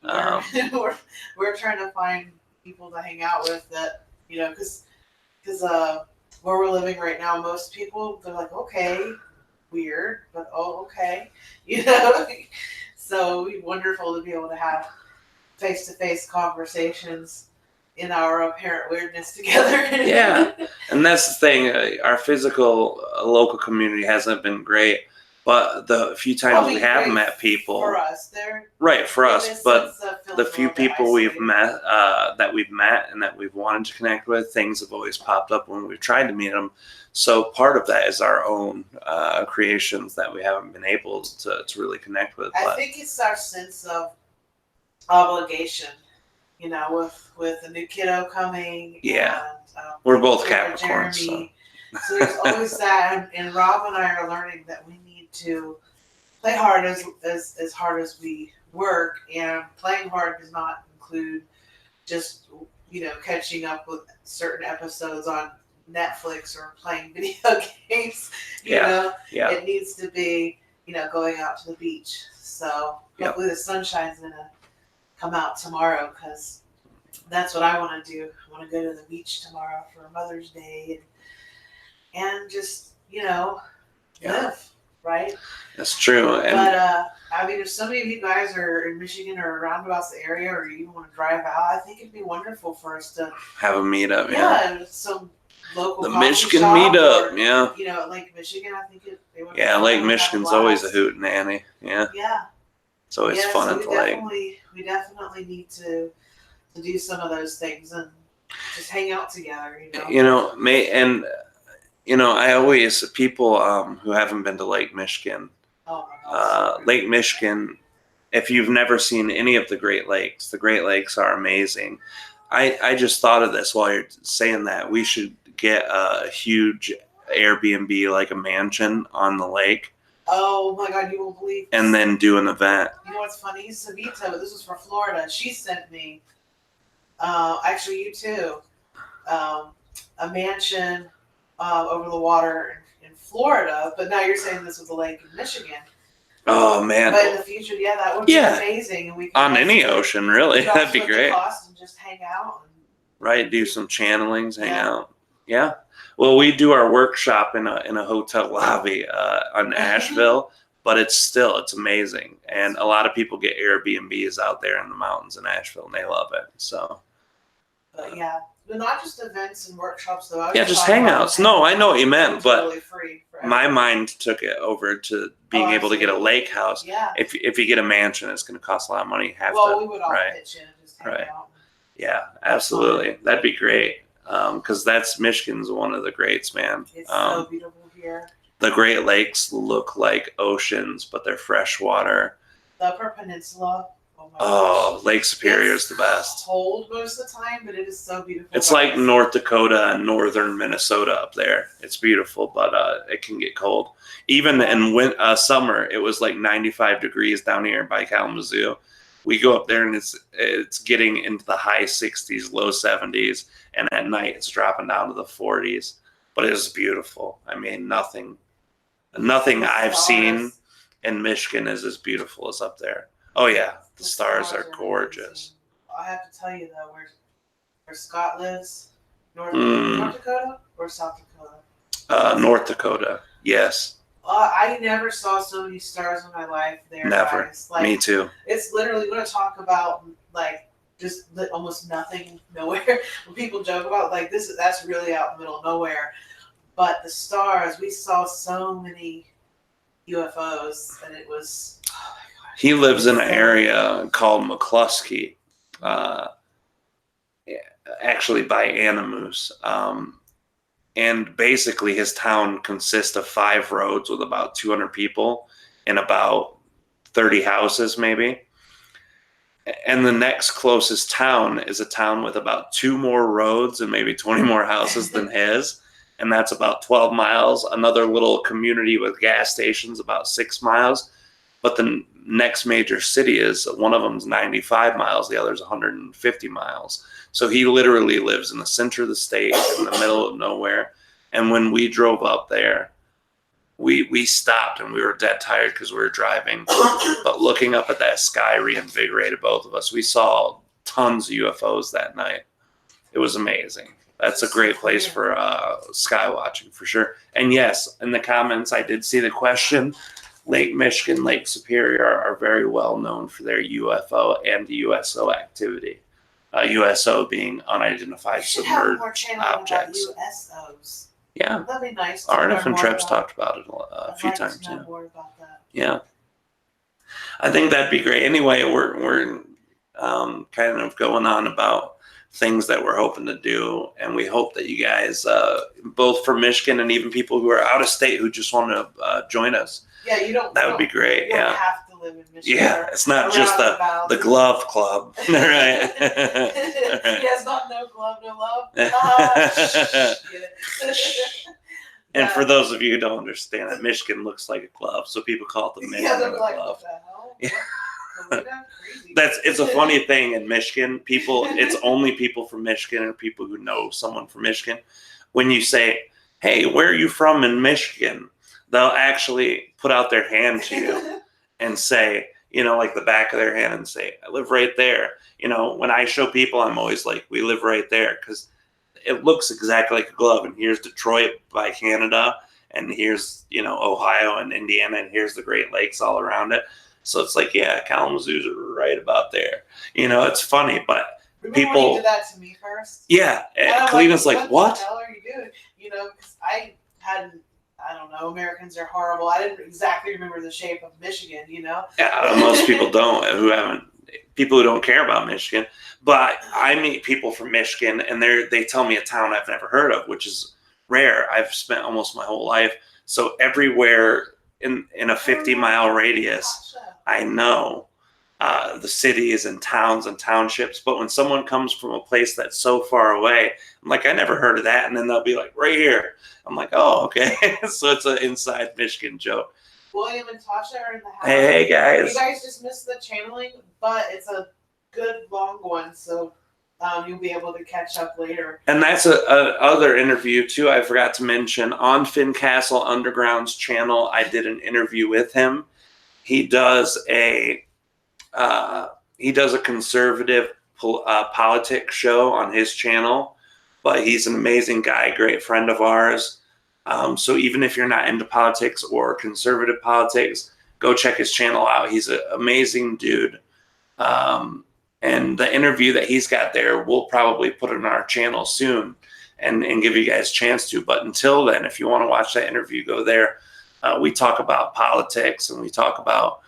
We're trying to find people to hang out with that, because where we're living right now, most people, they're like, okay, weird, but okay, So it'd be wonderful to be able to have face-to-face conversations in our apparent weirdness together. Yeah, and that's the thing. Our physical local community hasn't been great, but the few times we have met people, for us, but the few people we've met and that we've wanted to connect with, things have always popped up when we've tried to meet them. So part of that is our own creations that we haven't been able to really connect with. I think it's our sense of obligation, with the new kiddo coming. Yeah, and, we're both Capricorns. So there's always that, and Rob and I are learning that we need to play hard as hard as we work, and playing hard does not include just catching up with certain episodes on Netflix or playing video games. It needs to be going out to the beach. So hopefully the sunshine's gonna come out tomorrow, because that's what I want to do. I want to go to the beach tomorrow for Mother's Day and just live right? That's true. And But I mean, if some of you guys are in Michigan or around about the area, or you even want to drive out, I think it'd be wonderful for us to have a meetup. yeah, some local the coffee Michigan shop meetup. or, Yeah. you know, Lake Michigan. I think they would. Yeah, Lake have Michigan's a always a blast. hoot and Annie. Yeah. Yeah. It's always fun so at the lake. we definitely need to do some of those things and just hang out together. I always people who haven't been to Lake Michigan. Oh my gosh. Lake Michigan. If you've never seen any of the Great Lakes are amazing. I just thought of this while you're saying that. We should get a huge Airbnb, like a mansion on the lake. Oh my God, you won't believe this. And then do an event. You know what's funny? Savita, this was for Florida. She sent me, actually you too, a mansion over the water in Florida. But now you're saying this with the lake in Michigan. Oh man! But in the future, yeah, that would be amazing. And we on any ocean, really, that'd be great. And just hang out. Right, do some channelings, hang out. Yeah. Well, we do our workshop in a hotel lobby on Asheville, but it's amazing, and a lot of people get Airbnbs out there in the mountains in Asheville, and they love it. So. But yeah, but not just events and workshops though. Just hangouts. No, I know what you meant, but really free my mind took it over to being able to get a lake house. Yeah. If you get a mansion, it's going to cost a lot of money. We would all pitch in and just hang out. Yeah, absolutely. That'd be great. Because Michigan's one of the greats, man. It's so beautiful here. The Great Lakes look like oceans, but they're freshwater. The Upper Peninsula. Oh, Lake Superior is the best. Cold most of the time, but it is so beautiful. It's like North Dakota and northern Minnesota up there. It's beautiful, but it can get cold. Even in summer, it was like 95 degrees down here by Kalamazoo. We go up there and it's getting into the high 60s, low 70s, and at night it's dropping down to the 40s. But it is beautiful. I mean, nothing I've seen in Michigan is as beautiful as up there. Oh yeah, the stars are gorgeous. I have to tell you though, where Scott lives, North Dakota or South Dakota? North Dakota. Yes. I never saw so many stars in my life there. Never. Guys. Like, me too. It's literally, going to talk about like just almost nothing, nowhere. When people joke about like that's really out in the middle of nowhere. But the stars, we saw so many UFOs, and it was. Oh my gosh. He lives in an area called McCluskey, actually by Animus. And basically his town consists of 5 roads with about 200 people and about 30 houses maybe. And the next closest town is a town with about 2 more roads and maybe 20 more houses than his. And that's about 12 miles. Another little community with gas stations about 6 miles. But the next major city one of them's 95 miles, the other's 150 miles. So he literally lives in the center of the state, in the middle of nowhere. And when we drove up there, we stopped and we were dead tired because we were driving. But looking up at that sky reinvigorated both of us. We saw tons of UFOs that night. It was amazing. That's a great place for sky watching for sure. And yes, in the comments, I did see the question. Lake Michigan, Lake Superior are very well known for their UFO and USO activity. USO being unidentified submerged objects. About USOs. Yeah. That'd be nice. Aridif and Treb's talked about it a few times. To know more about that. Yeah. I think that'd be great. Anyway, we're kind of going on about things that we're hoping to do, and we hope that you guys, both from Michigan and even people who are out of state who just want to join us. Yeah, you don't. That would be great. You don't have to live in Michigan. Yeah, it's not just the glove club, right? Right. Yes, not no glove, no love. And for those of you who don't understand it, Michigan looks like a glove, so people call it the Michigan glove. What the hell? Yeah. It's a funny thing in Michigan. It's only people from Michigan or people who know someone from Michigan. When you say, "Hey, where are you from in Michigan?" they'll actually put out their hand to you and say, like the back of their hand and say, "I live right there." When I show people, I'm always like, "We live right there," because it looks exactly like a glove. And here's Detroit by Canada, and here's, you know, Ohio and Indiana, and here's the Great Lakes all around it. So it's like, yeah, Kalamazoo's right about there. You know, it's funny, but Remember people. when you did that to me first? Yeah, Kalina's like, what the hell are you doing? You know, because I don't know, Americans are horrible. I didn't exactly remember the shape of Michigan, you know? Yeah, most people don't, people who don't care about Michigan. But I meet people from Michigan, and they tell me a town I've never heard of, which is rare. I've spent almost my whole life. So everywhere in a 50-mile radius, I know the cities and towns and townships. But when someone comes from a place that's so far away, I'm like, I never heard of that. And then they'll be like, right here. I'm like, oh, okay. So it's an inside Michigan joke. William and Tasha are in the house. Hey, guys. You guys just missed the channeling, but it's a good long one. So you'll be able to catch up later. And that's a other interview, too, I forgot to mention. On Finn Castle Underground's channel, I did an interview with him. He does a conservative politics show on his channel, but he's an amazing guy, great friend of ours. So even if you're not into politics or conservative politics, go check his channel out. He's an amazing dude. And the interview that he's got there, we'll probably put it on our channel soon and give you guys a chance to. But until then, if you want to watch that interview, go there. We talk about politics, and we talk about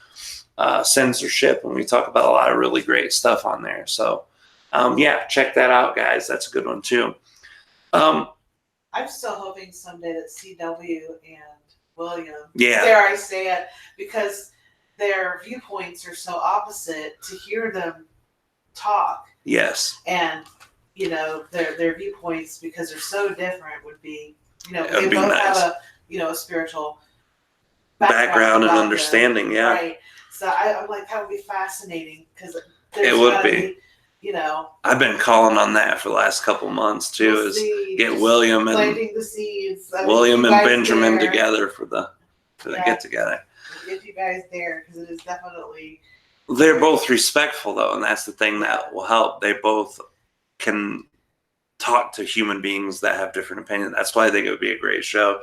censorship, and we talk about a lot of really great stuff on there. So yeah, check that out, guys. That's a good one too. I'm still hoping someday that CW and William, yeah, dare I say it, because their viewpoints are so opposite, to hear them talk. Yes. And, you know, their viewpoints, because they're so different, would be, you know, they both nice. have a spiritual background and understanding, them, yeah. Right. So I'm like, that would be fascinating, because it would be. You know, I've been calling on that for the last couple months too. Get William and planting the seeds. William and Benjamin together for the get together. Get you guys there, because it is definitely. They're both respectful though, and that's the thing that will help. They both can talk to human beings that have different opinions. That's why I think it would be a great show.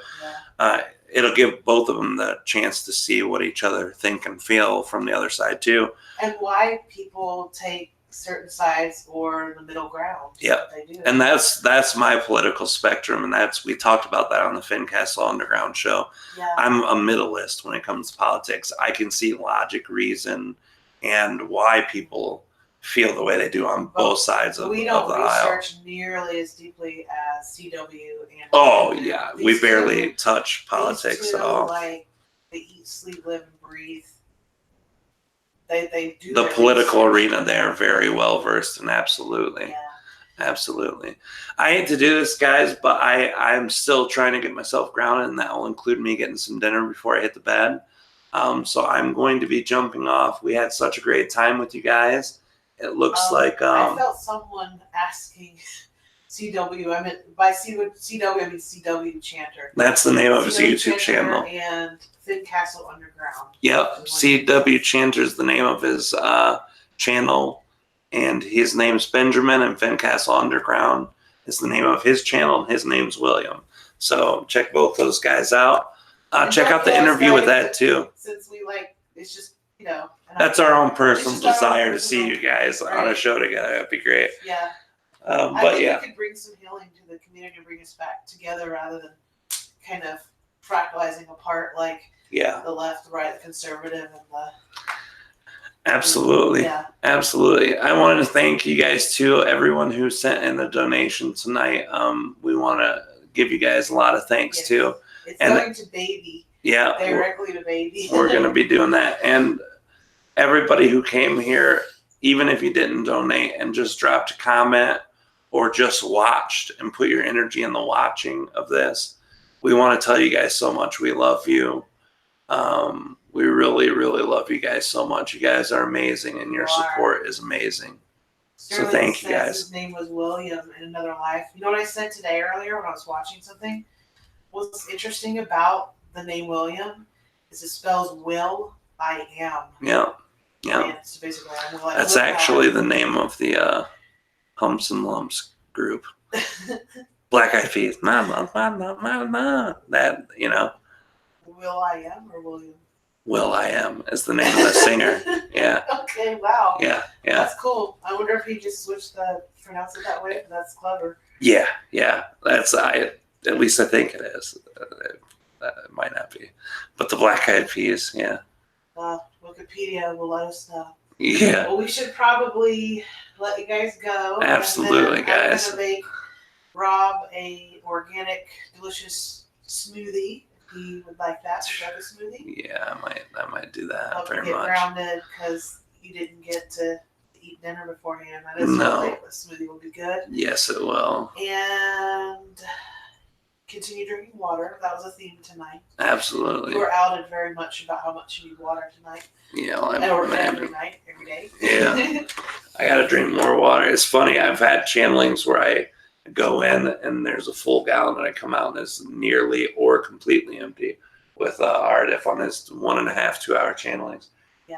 Yeah. It'll give both of them the chance to see what each other think and feel from the other side too. And why people take certain sides or the middle ground. Yeah, and that's my political spectrum, and we talked about that on the Finn Castle Underground show. Yeah. I'm a middleist when it comes to politics. I can see logic, reason, and why people feel the way they do on both sides of the aisle. We don't research nearly as deeply as CW and. Oh yeah, we barely touch politics at all. Like, they eat, sleep, live, and breathe. They do the political arena. They're very well versed in. Absolutely. Yeah. Absolutely. I hate to do this, guys, but I'm still trying to get myself grounded, and that will include me getting some dinner before I hit the bed. So I'm going to be jumping off. We had such a great time with you guys. It looks like I felt someone asking CW. I meant by CW, I mean CW Chanter. That's the name of his YouTube channel. And Finn Castle Underground. Yep, CW Chanter is the name of his channel, and his name's Benjamin, and Finn Castle Underground is the name of his channel, and his name's William. So check both those guys out. Check out the interview with that too. Since we it's just, that's our own personal desire to see you guys on a show together. That'd be great. Yeah. But I think we could bring some healing to the community and bring us back together rather than kind of fractalizing apart like the left, the right, the conservative, and the. Absolutely. Yeah. Absolutely. I wanted to thank you guys too, everyone who sent in a donation tonight. We want to give you guys a lot of thanks too. It's going to Baby. Yeah. Directly to Baby. We're going to be doing that. And everybody who came here, even if you didn't donate and just dropped a comment or just watched and put your energy in the watching of this, we want to tell you guys so much we love you. We really, really love you guys so much. You guys are amazing, and your support is amazing. Sterling so thank you guys. His name was William in another life. You know what I said today earlier when I was watching something? What's interesting about the name William is it spells will, I am. Yeah. Yeah. So basically, that's actually the name of the Humps and Lumps group. Black Eyed Peas. Mama, mama, mama. That, you know. Will I Am or William? Will I Am is the name of the singer. Yeah. Okay, wow. Yeah, yeah. That's cool. I wonder if he just switched the pronounce it that way. That's clever. Yeah, yeah. That's at least I think it is. It might not be, but the Black Eyed Peas. Yeah. Wikipedia will let us know. Yeah. Well, we should probably let you guys go. Absolutely, guys. I'm gonna make Rob a organic, delicious smoothie. If he would like that, would you like a smoothie? Yeah, I might do that. Help very you get much. grounded because you didn't get to eat dinner beforehand. That is great. The smoothie will be good. Yes, it will. And continue drinking water. That was a theme tonight. Absolutely. You were outed very much about how much you need water tonight. Yeah, well, every night, every day. Yeah. I got to drink more water. It's funny. I've had channelings where I go in and there's a full gallon and I come out and it's nearly or completely empty with Aridif on his 1.5, 2 hour channelings. Yeah.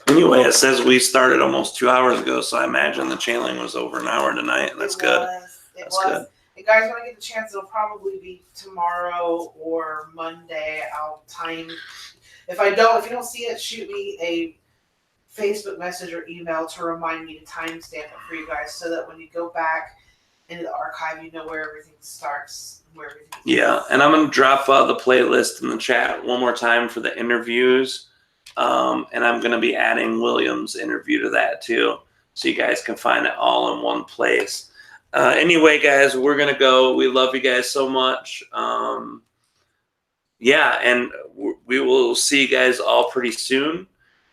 Anyway, it says we started almost 2 hours ago, so I imagine the channeling was over an hour tonight, and that's good. That's good. Hey guys, when I get the chance, it'll probably be tomorrow or Monday. I'll time. If you don't see it, shoot me a Facebook message or email to remind me to timestamp it for you guys, so that when you go back into the archive, you know where everything starts, where everything ends. Yeah, and I'm gonna drop the playlist in the chat one more time for the interviews, and I'm gonna be adding William's interview to that too, so you guys can find it all in one place. Anyway, guys, we're gonna go. We love you guys so much. Yeah, and we will see you guys all pretty soon.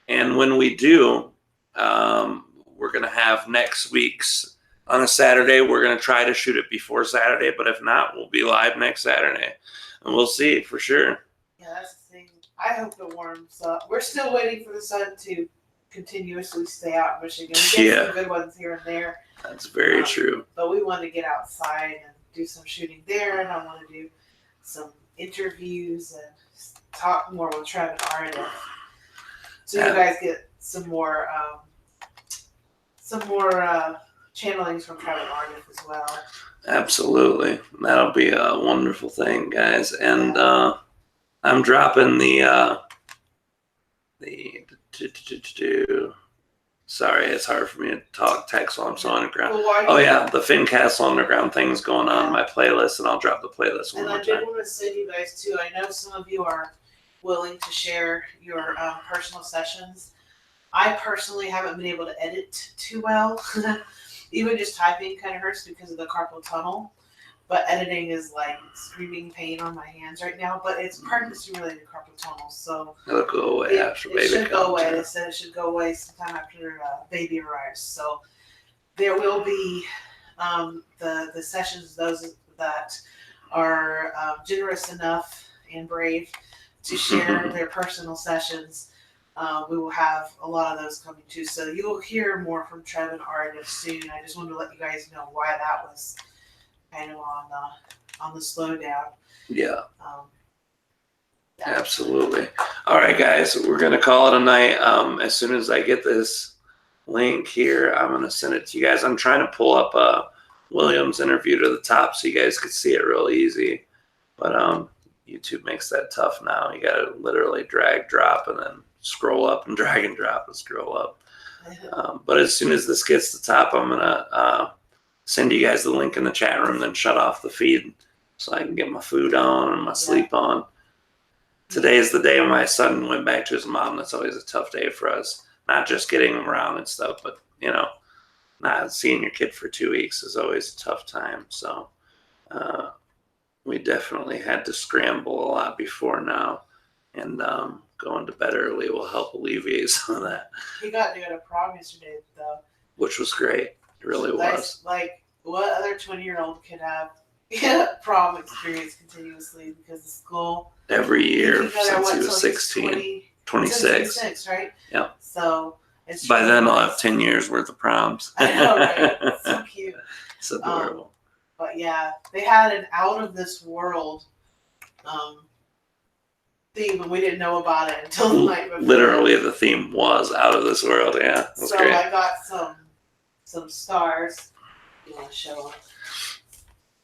And when we do, we're gonna have next week's on a Saturday. We're gonna try to shoot it before Saturday, but if not, we'll be live next Saturday, and we'll see for sure. Yeah, that's the thing. I hope it warms up. We're still waiting for the sun to continuously stay out in Michigan. We get some good ones here and there. That's very true. But we want to get outside and do some shooting there, and I want to do some interviews and talk more with Treb and Aridif. So you guys get some more channelings from Treb and Aridif as well. Absolutely. That'll be a wonderful thing, guys. And I'm dropping sorry, it's hard for me to talk text while I'm so underground. Oh yeah, the Finn Castle Underground thing's going on in my playlist, and I'll drop the playlist one more time. And I did want to say to you guys too, I know some of you are willing to share your personal sessions. I personally haven't been able to edit too well. Even just typing kind of hurts because of the carpal tunnel. But editing is like screaming pain on my hands right now. But it's pregnancy related carpal tunnel, so it'll go away after baby comes. It should go away. They said it should go away sometime after baby arrives. So there will be the sessions, those that are generous enough and brave to share their personal sessions. We will have a lot of those coming too. So you will hear more from Treb and Aridif soon. I just wanted to let you guys know why that was kind of on the slowdown. Yeah. Absolutely. All right, guys, we're going to call it a night. As soon as I get this link here, I'm going to send it to you guys. I'm trying to pull up William's interview to the top so you guys could see it real easy. But YouTube makes that tough now. You got to literally drag, drop, and then scroll up and drag and drop and scroll up. But as soon as this gets to the top, I'm going to send you guys the link in the chat room, then shut off the feed so I can get my food on and my sleep on. Today is the day when my son went back to his mom. That's always a tough day for us. Not just getting him around and stuff, but, you know, not seeing your kid for 2 weeks is always a tough time. So we definitely had to scramble a lot before now. And going to bed early will help alleviate some of that. He got to go to prom yesterday, though. Which was great. It really was. Like, what other 20-year-old could have prom experience continuously because of school? Every year since he was 16. 26. Right? Yeah. So it's by then I'll have 10 years worth of proms. I know, right? It's so cute. It's adorable. But yeah, they had an out of this world theme, and we didn't know about it until the night before. Literally, the theme was out of this world. Yeah. So great. I got some stars You want to show him?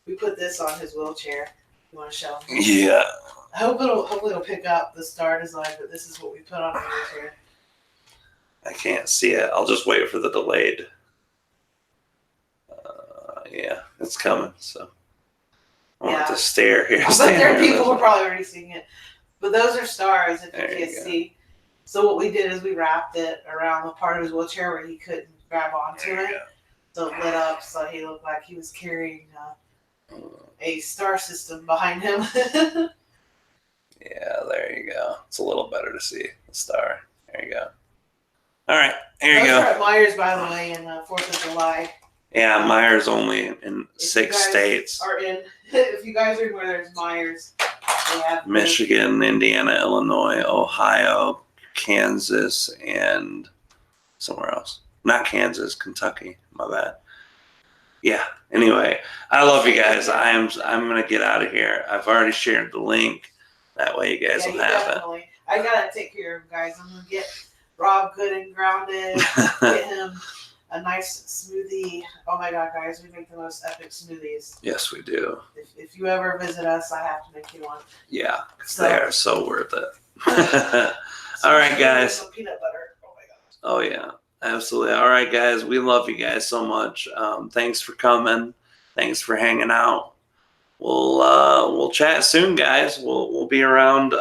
We put this on his wheelchair. You want to show him? Yeah. Hopefully it'll pick up the star design, but this is what we put on the wheelchair. I can't see it. I'll just wait for the delayed. Yeah, it's coming. So I want to stare here. I bet there are people who are probably already seeing it. But those are stars if you can't see. So what we did is we wrapped it around the part of his wheelchair where he couldn't grab onto it. So it lit up so he looked like he was carrying a star system behind him. Yeah, there you go. It's a little better to see the star. There you go. All right, here you go. Those are at Myers, by the way, in 4th of July. Yeah, Myers only in 6 states. If you guys are where there's Myers, they have Michigan, Indiana, Illinois, Ohio, Kansas, and somewhere else. Not Kansas, Kentucky. My bad. Yeah. Anyway, I love you guys. I'm gonna get out of here. I've already shared the link. That way you guys will have it. I gotta take care of him, guys. I'm gonna get Rob good and grounded. Get him a nice smoothie. Oh my God, guys, we make the most epic smoothies. Yes, we do. If you ever visit us, I have to make you one. Yeah, they are so worth it. All right, guys. Peanut butter. Oh my God. Oh yeah, absolutely. All right, guys. We love you guys so much. Thanks for coming. Thanks for hanging out. We'll chat soon, guys. We'll be around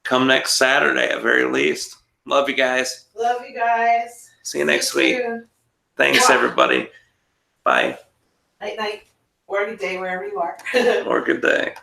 come next Saturday at very least. Love you guys. Love you guys. See you next week. Thanks, everybody. Bye. Night, night. Or good day wherever you are. Or good day.